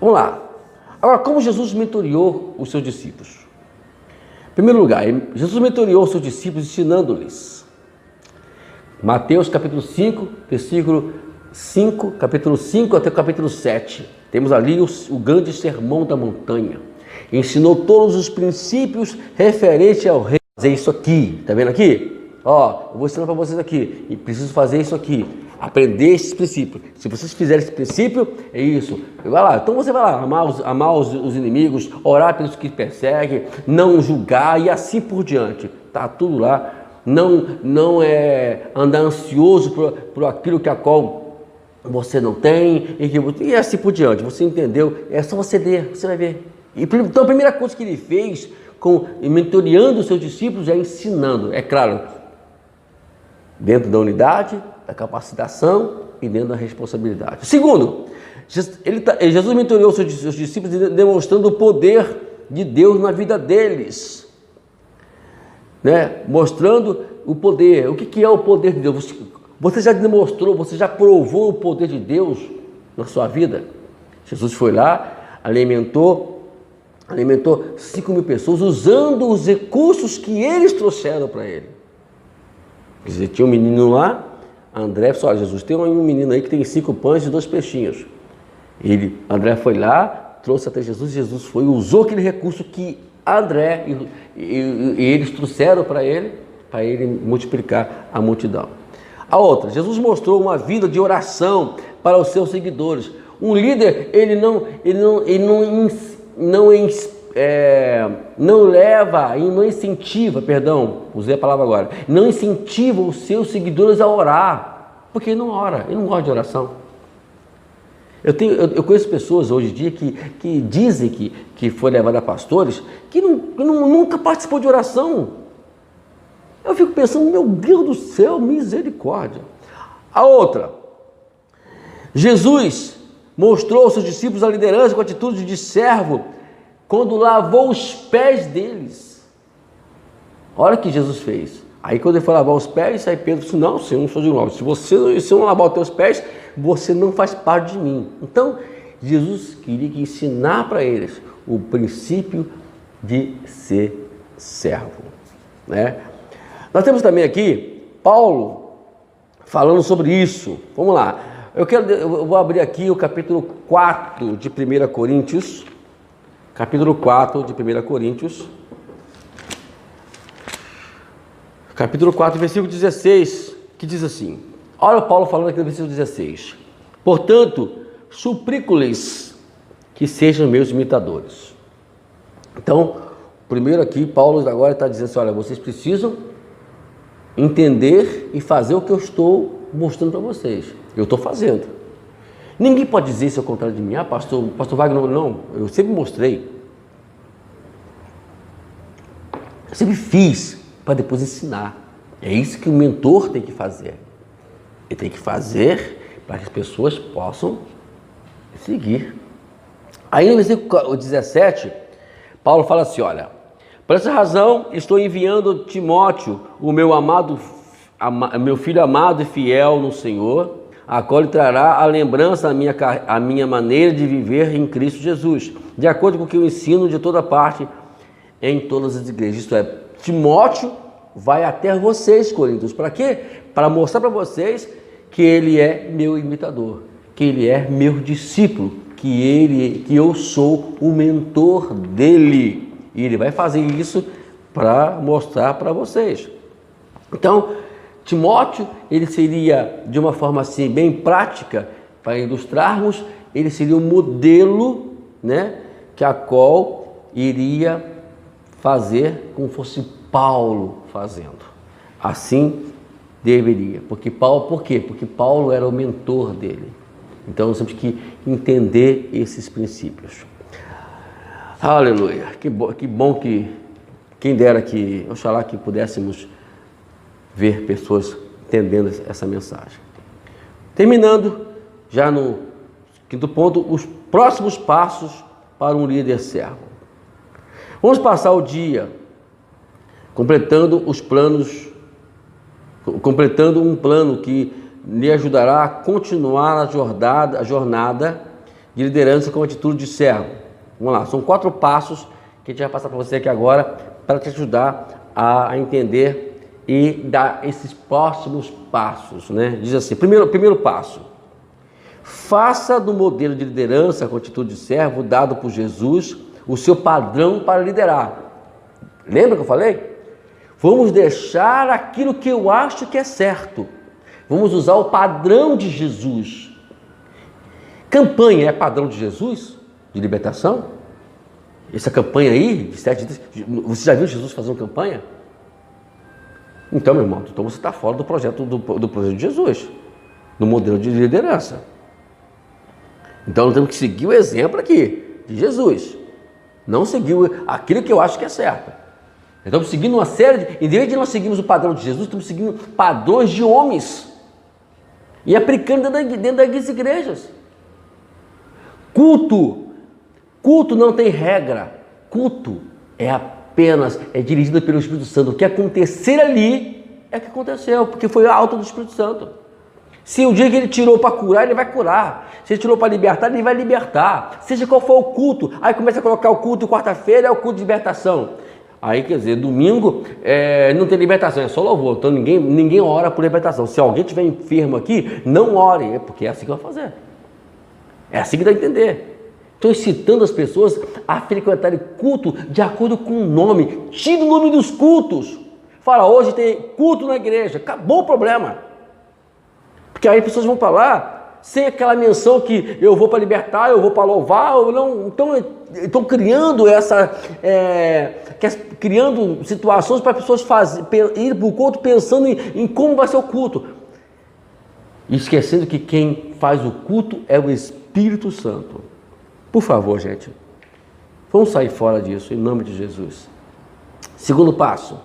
Vamos lá. Agora, como Jesus mentoreou os seus discípulos? Em primeiro lugar, Jesus mentoreou os seus discípulos ensinando-lhes. Mateus capítulo 5, versículo 5, capítulo 5 até o capítulo 7. Temos ali o grande sermão da montanha. Ensinou todos os princípios referentes ao reino. Fazer isso aqui, tá vendo aqui? Ó, eu vou ensinar para vocês aqui, e preciso fazer isso aqui, aprender esses princípios. Se vocês fizerem esse princípio, é isso. Vai lá, então você vai lá, amar os inimigos, orar pelos que perseguem, não julgar e assim por diante. Tá tudo lá. Não andar ansioso por aquilo que a qual você não tem, e assim por diante. Você entendeu? É só você ler, você vai ver. Então a primeira coisa que ele fez, mentoreando os seus discípulos, é ensinando. É claro, dentro da unidade, da capacitação e dentro da responsabilidade. Segundo, Jesus mentoreou os seus discípulos demonstrando o poder de Deus na vida deles, né? Mostrando o poder. O que é o poder de Deus? Você já demonstrou, você já provou o poder de Deus na sua vida? Jesus foi lá, alimentou 5.000 pessoas usando os recursos que eles trouxeram para ele. Quer dizer, tinha um menino lá, André falou: olha, Jesus, tem um menino aí que tem 5 pães e 2 peixinhos. André foi lá, trouxe até Jesus, Jesus usou aquele recurso que André e eles trouxeram para ele multiplicar a multidão. A outra, Jesus mostrou uma vida de oração para os seus seguidores. Um líder, ele não incentiva, usei a palavra agora, não incentiva os seus seguidores a orar, porque ele não ora, ele não gosta de oração. Eu conheço pessoas hoje em dia que dizem que foi levado a pastores, que nunca participou de oração. Eu fico pensando, meu Deus do céu, misericórdia. A outra, Jesus mostrou aos seus discípulos a liderança com atitude de servo, quando lavou os pés deles. Olha o que Jesus fez. Aí quando ele foi lavar os pés, aí Pedro disse: não, Senhor, não sou de novo. Se eu não lavar os teus pés, você não faz parte de mim. Então, Jesus queria ensinar para eles o princípio de ser servo, né? Nós temos também aqui Paulo falando sobre isso. Vamos lá. Eu vou abrir aqui o capítulo 4 de 1 Coríntios. Capítulo 4 de 1 Coríntios. Capítulo 4, versículo 16, que diz assim. Olha o Paulo falando aqui no versículo 16. Portanto, suplico-lhes que sejam meus imitadores. Então, primeiro aqui, Paulo agora está dizendo assim: olha, vocês precisam entender e fazer o que eu estou mostrando para vocês. Eu estou fazendo. Ninguém pode dizer isso ao contrário de mim. Ah, pastor Wagner, não. Eu sempre mostrei. Eu sempre fiz para depois ensinar. É isso que o mentor tem que fazer. Ele tem que fazer para que as pessoas possam seguir. Aí no versículo 17, Paulo fala assim: olha, por essa razão estou enviando Timóteo, o meu filho amado e fiel no Senhor, a qual lhe trará a lembrança a minha maneira de viver em Cristo Jesus, de acordo com o que eu ensino de toda parte em todas as igrejas. Isto é, Timóteo vai até vocês, Coríntios. Para quê? Para mostrar para vocês que ele é meu imitador, que ele é meu discípulo, que eu sou o mentor dele. E ele vai fazer isso para mostrar para vocês. Então, Timóteo, ele seria, de uma forma assim, bem prática, para ilustrarmos, ele seria um modelo, né, que a qual iria fazer como fosse Paulo fazendo. Assim deveria. Porque Paulo, por quê? Porque Paulo era o mentor dele. Então nós temos que entender esses princípios. Aleluia. Que bom que, quem dera que, oxalá que pudéssemos ver pessoas entendendo essa mensagem. Terminando, já no quinto ponto, os próximos passos para um líder servo. Vamos passar o dia completando um plano que lhe ajudará a continuar a jornada de liderança com atitude de servo. Vamos lá, são 4 passos que a gente vai passar para você aqui agora para te ajudar a entender e dar esses próximos passos, né? Diz assim, primeiro passo: faça do modelo de liderança com atitude de servo dado por Jesus o seu padrão para liderar. Lembra que eu falei? Vamos deixar aquilo que eu acho que é certo. Vamos usar o padrão de Jesus. Campanha é padrão de Jesus? De libertação? Essa campanha aí, de 7 dias, você já viu Jesus fazendo campanha? Então, meu irmão, então você está fora do projeto de Jesus, do modelo de liderança. Então, nós temos que seguir o exemplo aqui, de Jesus. Não seguir aquilo que eu acho que é certo. Estamos seguindo uma série em vez de nós seguirmos o padrão de Jesus, estamos seguindo padrões de homens. E aplicando dentro das igrejas. Culto não tem regra. Culto é dirigido pelo Espírito Santo. O que acontecer ali é o que aconteceu, porque foi a alta do Espírito Santo. Se o dia que ele tirou para curar, ele vai curar. Se ele tirou para libertar, ele vai libertar. Seja qual for o culto. Aí começa a colocar o culto quarta-feira, é o culto de libertação. Aí, quer dizer, domingo não tem libertação, é só louvor. Então ninguém ora por libertação. Se alguém estiver enfermo aqui, não ore, porque é assim que vai fazer. É assim que dá a entender. Estou incitando as pessoas a frequentarem culto de acordo com o nome. Tira o nome dos cultos. Fala, hoje tem culto na igreja. Acabou o problema. Porque aí as pessoas vão para lá sem aquela menção que eu vou para libertar, eu vou para louvar, ou não. Então, estão criando criando situações para as pessoas ir para o culto pensando em como vai ser o culto. Esquecendo que quem faz o culto é o Espírito Santo. Por favor, gente, vamos sair fora disso, em nome de Jesus. Segundo passo,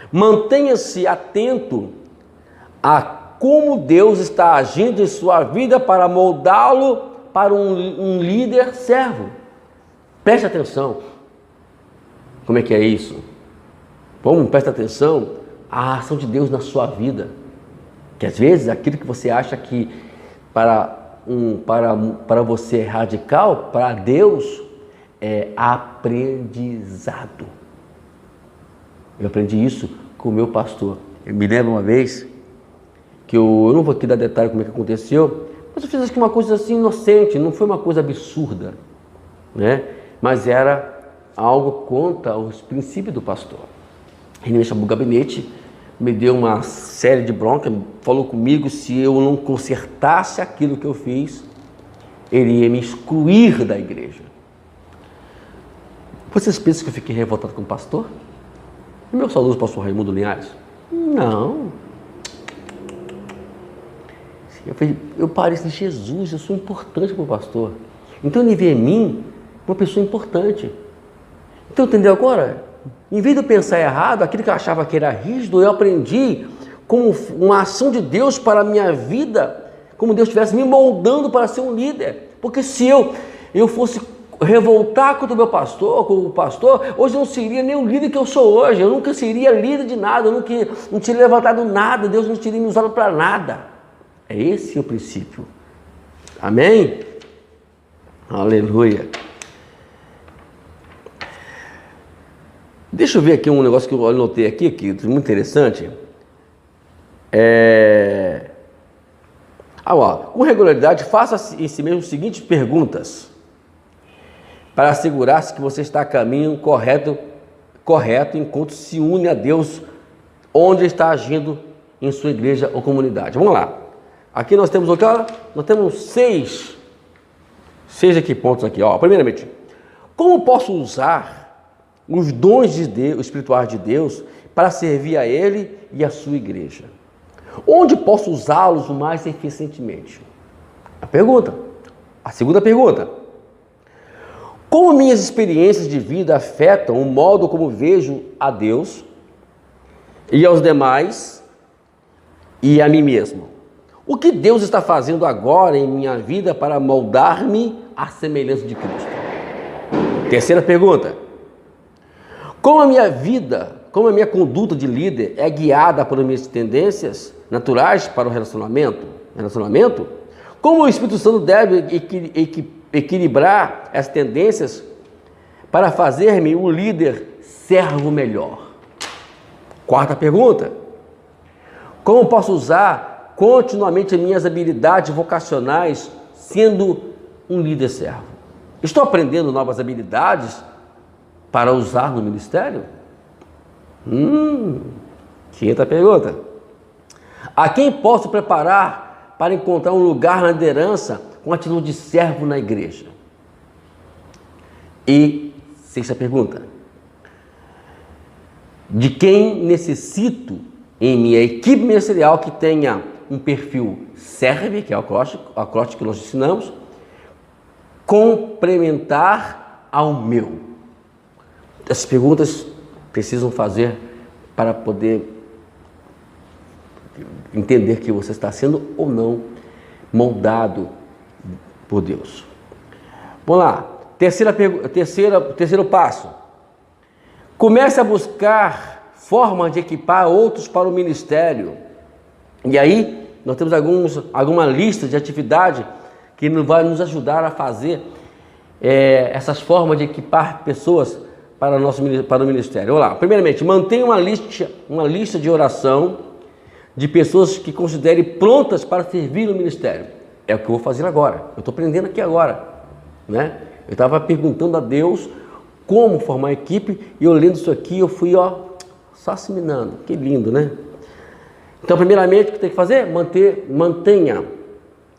mantenha-se atento a como Deus está agindo em sua vida para moldá-lo para um líder servo. Preste atenção. Como é que é isso? Preste atenção à ação de Deus na sua vida. Que às vezes aquilo que você acha que para você é radical, para Deus é aprendizado. Eu aprendi isso com o meu pastor. Eu me lembro uma vez que eu não vou aqui dar detalhe como é que aconteceu, mas eu fiz acho que uma coisa assim inocente, não foi uma coisa absurda, né? Mas era algo contra os princípios do pastor. Ele me chamou no gabinete, me deu uma série de bronca, falou comigo se eu não consertasse aquilo que eu fiz, ele ia me excluir da igreja. Vocês pensam que eu fiquei revoltado com o pastor? E meu saudoso pastor Raimundo Linhares? Não. Eu pareço de Jesus, eu sou importante para o pastor. Então ele vê em mim uma pessoa importante. Então entendeu agora? Em vez de eu pensar errado, aquilo que eu achava que era rígido, eu aprendi como uma ação de Deus para a minha vida, como Deus estivesse me moldando para ser um líder. Porque se eu fosse revoltar contra o meu pastor, com o pastor, hoje eu não seria nem o líder que eu sou hoje, eu nunca seria líder de nada, eu não teria levantado nada, Deus não teria me usado para nada. É esse o princípio. Amém? Aleluia. Deixa eu ver aqui um negócio que eu anotei aqui, que é muito interessante. Com regularidade, faça em si mesmo as seguintes perguntas para assegurar-se que você está a caminho correto enquanto se une a Deus onde está agindo em sua igreja ou comunidade. Vamos lá. Aqui nós temos o que? Nós temos seis aqui, pontos aqui. Ó, primeiramente, como posso usar os dons de Deus, espirituais de Deus para servir a Ele e a sua igreja? Onde posso usá-los mais eficientemente? A pergunta. A segunda pergunta. Como minhas experiências de vida afetam o modo como vejo a Deus e aos demais e a mim mesmo? O que Deus está fazendo agora em minha vida para moldar-me à semelhança de Cristo? Terceira pergunta. Como a minha conduta de líder é guiada por minhas tendências naturais para o relacionamento? Como o Espírito Santo deve equilibrar as tendências para fazer-me um líder servo melhor? Quarta pergunta. Como posso usar continuamente as minhas habilidades vocacionais sendo um líder servo? Estou aprendendo novas habilidades para usar no ministério? Quinta pergunta. A quem posso preparar para encontrar um lugar na liderança com atitude de servo na igreja? E sexta pergunta. De quem necessito em minha equipe ministerial que tenha um perfil serve, que é o acróstico que nós ensinamos, complementar ao meu? Essas perguntas precisam fazer para poder entender que você está sendo ou não moldado por Deus. Vamos lá. Terceiro passo. Comece a buscar formas de equipar outros para o ministério. E aí, nós temos alguma lista de atividade que vai nos ajudar a fazer essas formas de equipar pessoas para o ministério. Vamos lá. Primeiramente, mantenha uma lista de oração de pessoas que considere prontas para servir no ministério. É o que eu vou fazer agora. Eu estou aprendendo aqui agora, né? Eu estava perguntando a Deus como formar equipe e eu lendo isso aqui, eu fui só assimilando. Que lindo, né? Então, primeiramente, o que tem que fazer? Mantenha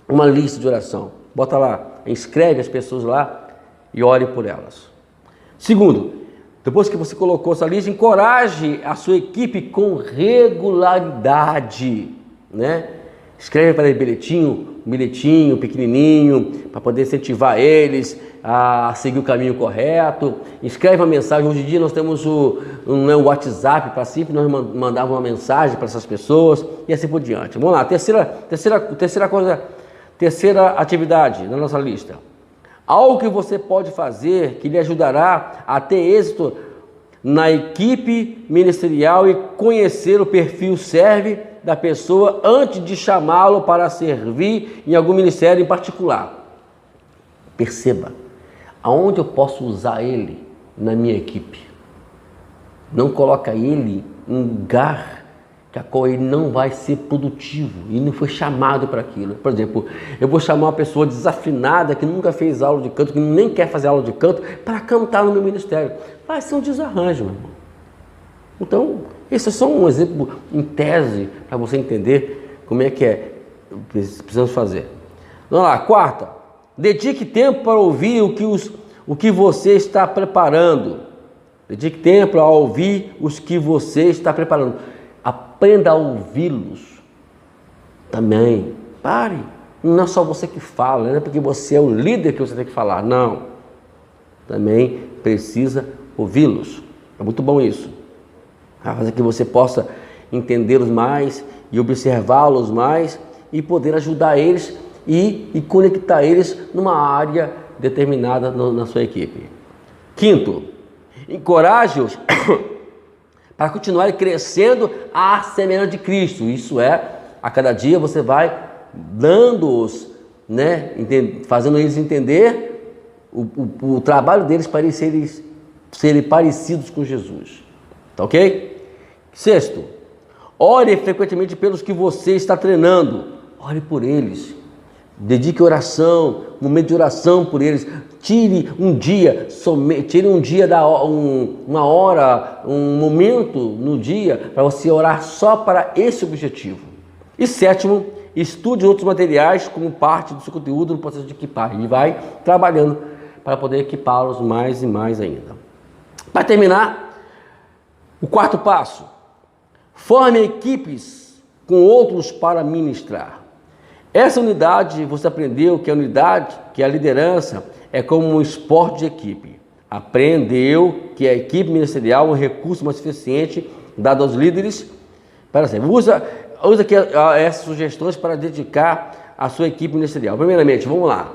uma lista de oração. Bota lá, inscreve as pessoas lá e ore por elas. Segundo, depois que você colocou essa lista, encoraje a sua equipe com regularidade, né? Escreve para ele um bilhetinho pequenininho, para poder incentivar eles a seguir o caminho correto. Escreve uma mensagem. Hoje em dia nós temos o WhatsApp para sempre, nós mandávamos uma mensagem para essas pessoas e assim por diante. Vamos lá, terceira atividade na nossa lista. Algo que você pode fazer que lhe ajudará a ter êxito na equipe ministerial e conhecer o perfil serve da pessoa antes de chamá-lo para servir em algum ministério em particular. Perceba, aonde eu posso usar ele na minha equipe? Não coloca ele em um lugar que a qual ele não vai ser produtivo e não foi chamado para aquilo. Por exemplo, eu vou chamar uma pessoa desafinada que nunca fez aula de canto, que nem quer fazer aula de canto, para cantar no meu ministério. Vai ser um desarranjo, meu irmão. Então, esse é só um exemplo em tese para você entender como é que precisamos fazer. Vamos lá, quarta. Dedique tempo para ouvir o que você está preparando. Dedique tempo a ouvir os que você está preparando. Aprenda a ouvi-los também. Pare. Não é só você que fala, não é porque você é o líder que você tem que falar. Não. Também precisa ouvi-los. É muito bom isso. Para fazer que você possa entendê-los mais e observá-los mais e poder ajudar eles e conectar eles numa área determinada na sua equipe. Quinto, encoraje-os para continuarem crescendo à semelhança de Cristo. Isso é, a cada dia você vai dando-os, né, fazendo eles entender o trabalho deles para eles serem parecidos com Jesus. Tá ok? Sexto, ore frequentemente pelos que você está treinando. Ore por eles. dedique oração, um momento de oração por eles. Tire um dia, uma hora, um momento no dia para você orar só para esse objetivo. E sétimo, estude outros materiais como parte do seu conteúdo no processo de equipar. E vai trabalhando para poder equipá-los mais e mais ainda. Para terminar, o quarto passo: forme equipes com outros para ministrar. Essa unidade, você aprendeu que a liderança é como um esporte de equipe. Aprendeu que a equipe ministerial é um recurso mais eficiente dado aos líderes. Usa aqui essas sugestões para dedicar a sua equipe ministerial. Primeiramente, vamos lá.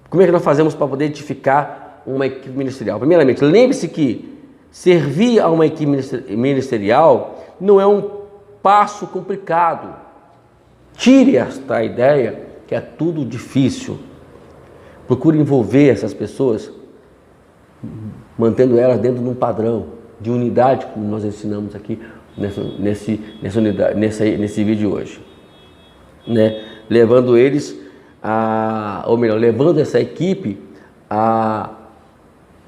Como é que nós fazemos para poder edificar uma equipe ministerial? Primeiramente, lembre-se que servir a uma equipe ministerial não é um passo complicado. Tire esta ideia que é tudo difícil. Procure envolver essas pessoas, mantendo elas dentro de um padrão de unidade, como nós ensinamos aqui nesse vídeo hoje, né? Levando eles levando essa equipe a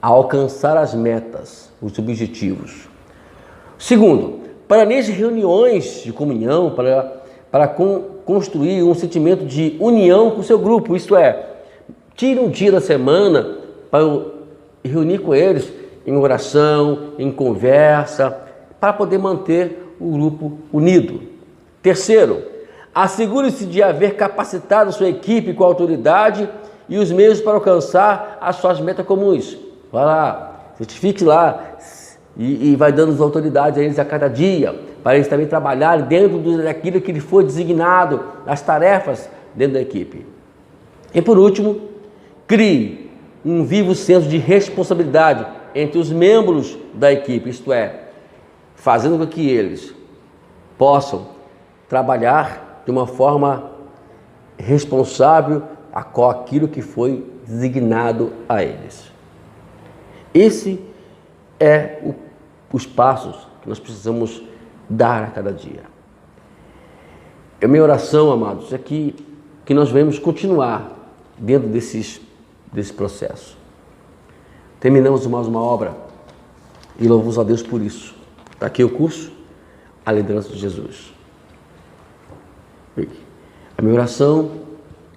alcançar as metas, os objetivos. Segundo, planeje reuniões de comunhão para construir um sentimento de união com o seu grupo. Isto é, tire um dia da semana para reunir com eles em oração, em conversa, para poder manter o grupo unido. Terceiro, assegure-se de haver capacitado sua equipe com a autoridade e os meios para alcançar as suas metas comuns. Vai lá, certifique lá e vai dando as autoridades a eles a cada dia, para eles também trabalharem dentro daquilo que lhe foi designado, as tarefas dentro da equipe. E por último, crie um vivo senso de responsabilidade entre os membros da equipe, isto é, fazendo com que eles possam trabalhar de uma forma responsável com aquilo que foi designado a eles. Esse é os passos que nós precisamos dar a cada dia. A minha oração, amados, é que nós venhamos continuar dentro desse processo. Terminamos mais uma obra e louvamos a Deus por isso. Está aqui o curso, a liderança de Jesus. A minha oração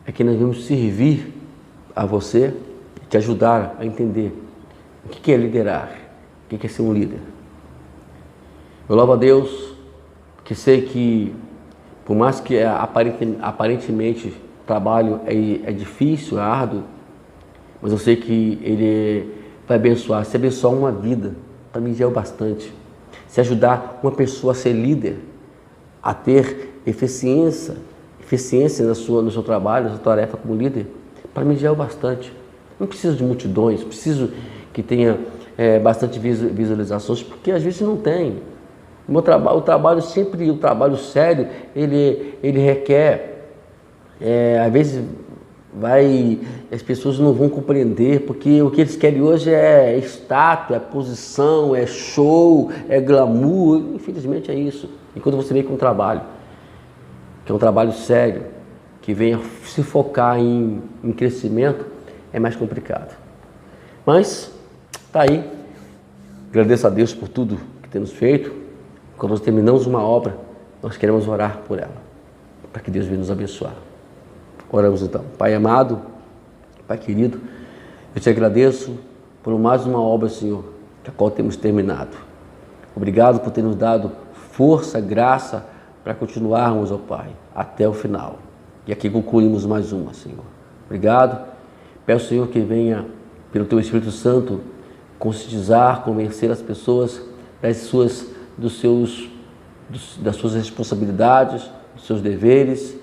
é que nós venhamos servir a você e te ajudar a entender o que é liderar, o que é ser um líder. Eu louvo a Deus, que sei que, por mais que aparentemente o trabalho é difícil, é árduo, mas eu sei que Ele vai abençoar. Se abençoar uma vida, para mim já é o bastante. Se ajudar uma pessoa a ser líder, a ter eficiência no seu trabalho, na sua tarefa como líder, para mim já é o bastante. Não preciso de multidões, preciso que tenha bastante visualizações, porque às vezes não tem. O trabalho sério, ele requer, às vezes as pessoas não vão compreender, porque o que eles querem hoje é status, é posição, é show, é glamour, infelizmente é isso. E quando você vem com um trabalho, que é um trabalho sério, que venha se focar em crescimento, é mais complicado. Mas, está aí, agradeço a Deus por tudo que temos feito. Quando nós terminamos uma obra, nós queremos orar por ela, para que Deus venha nos abençoar. Oramos então. Pai amado, Pai querido, eu te agradeço por mais uma obra, Senhor, a qual temos terminado. Obrigado por ter nos dado força, graça, para continuarmos, ó Pai, até o final. E aqui concluímos mais uma, Senhor. Obrigado. Peço, Senhor, que venha, pelo Teu Espírito Santo, conscientizar, convencer as pessoas das suas responsabilidades, dos seus deveres,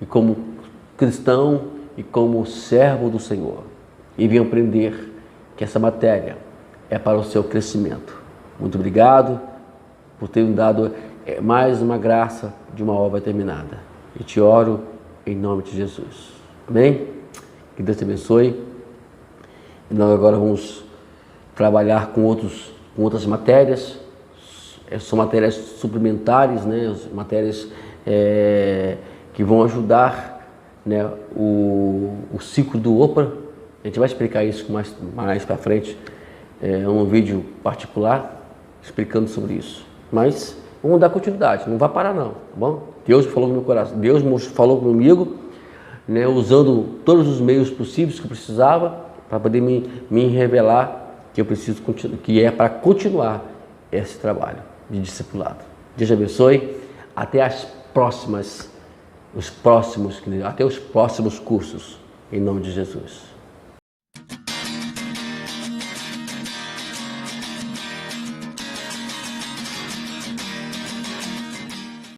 e como cristão e como servo do Senhor. E venham aprender que essa matéria é para o seu crescimento. Muito obrigado por ter me dado mais uma graça de uma obra terminada. E te oro em nome de Jesus. Amém? Que Deus te abençoe. E nós agora vamos trabalhar com outras matérias. São matérias suplementares, né? Matérias que vão ajudar né, o ciclo do Oprah. A gente vai explicar isso mais para frente, um vídeo particular explicando sobre isso. Mas vamos dar continuidade, não vai parar não, tá bom? Deus falou no meu coração, Deus falou comigo, né, usando todos os meios possíveis que eu precisava para poder me revelar que eu preciso que é para continuar esse trabalho de discipulado. Deus abençoe. Até até os próximos cursos, em nome de Jesus.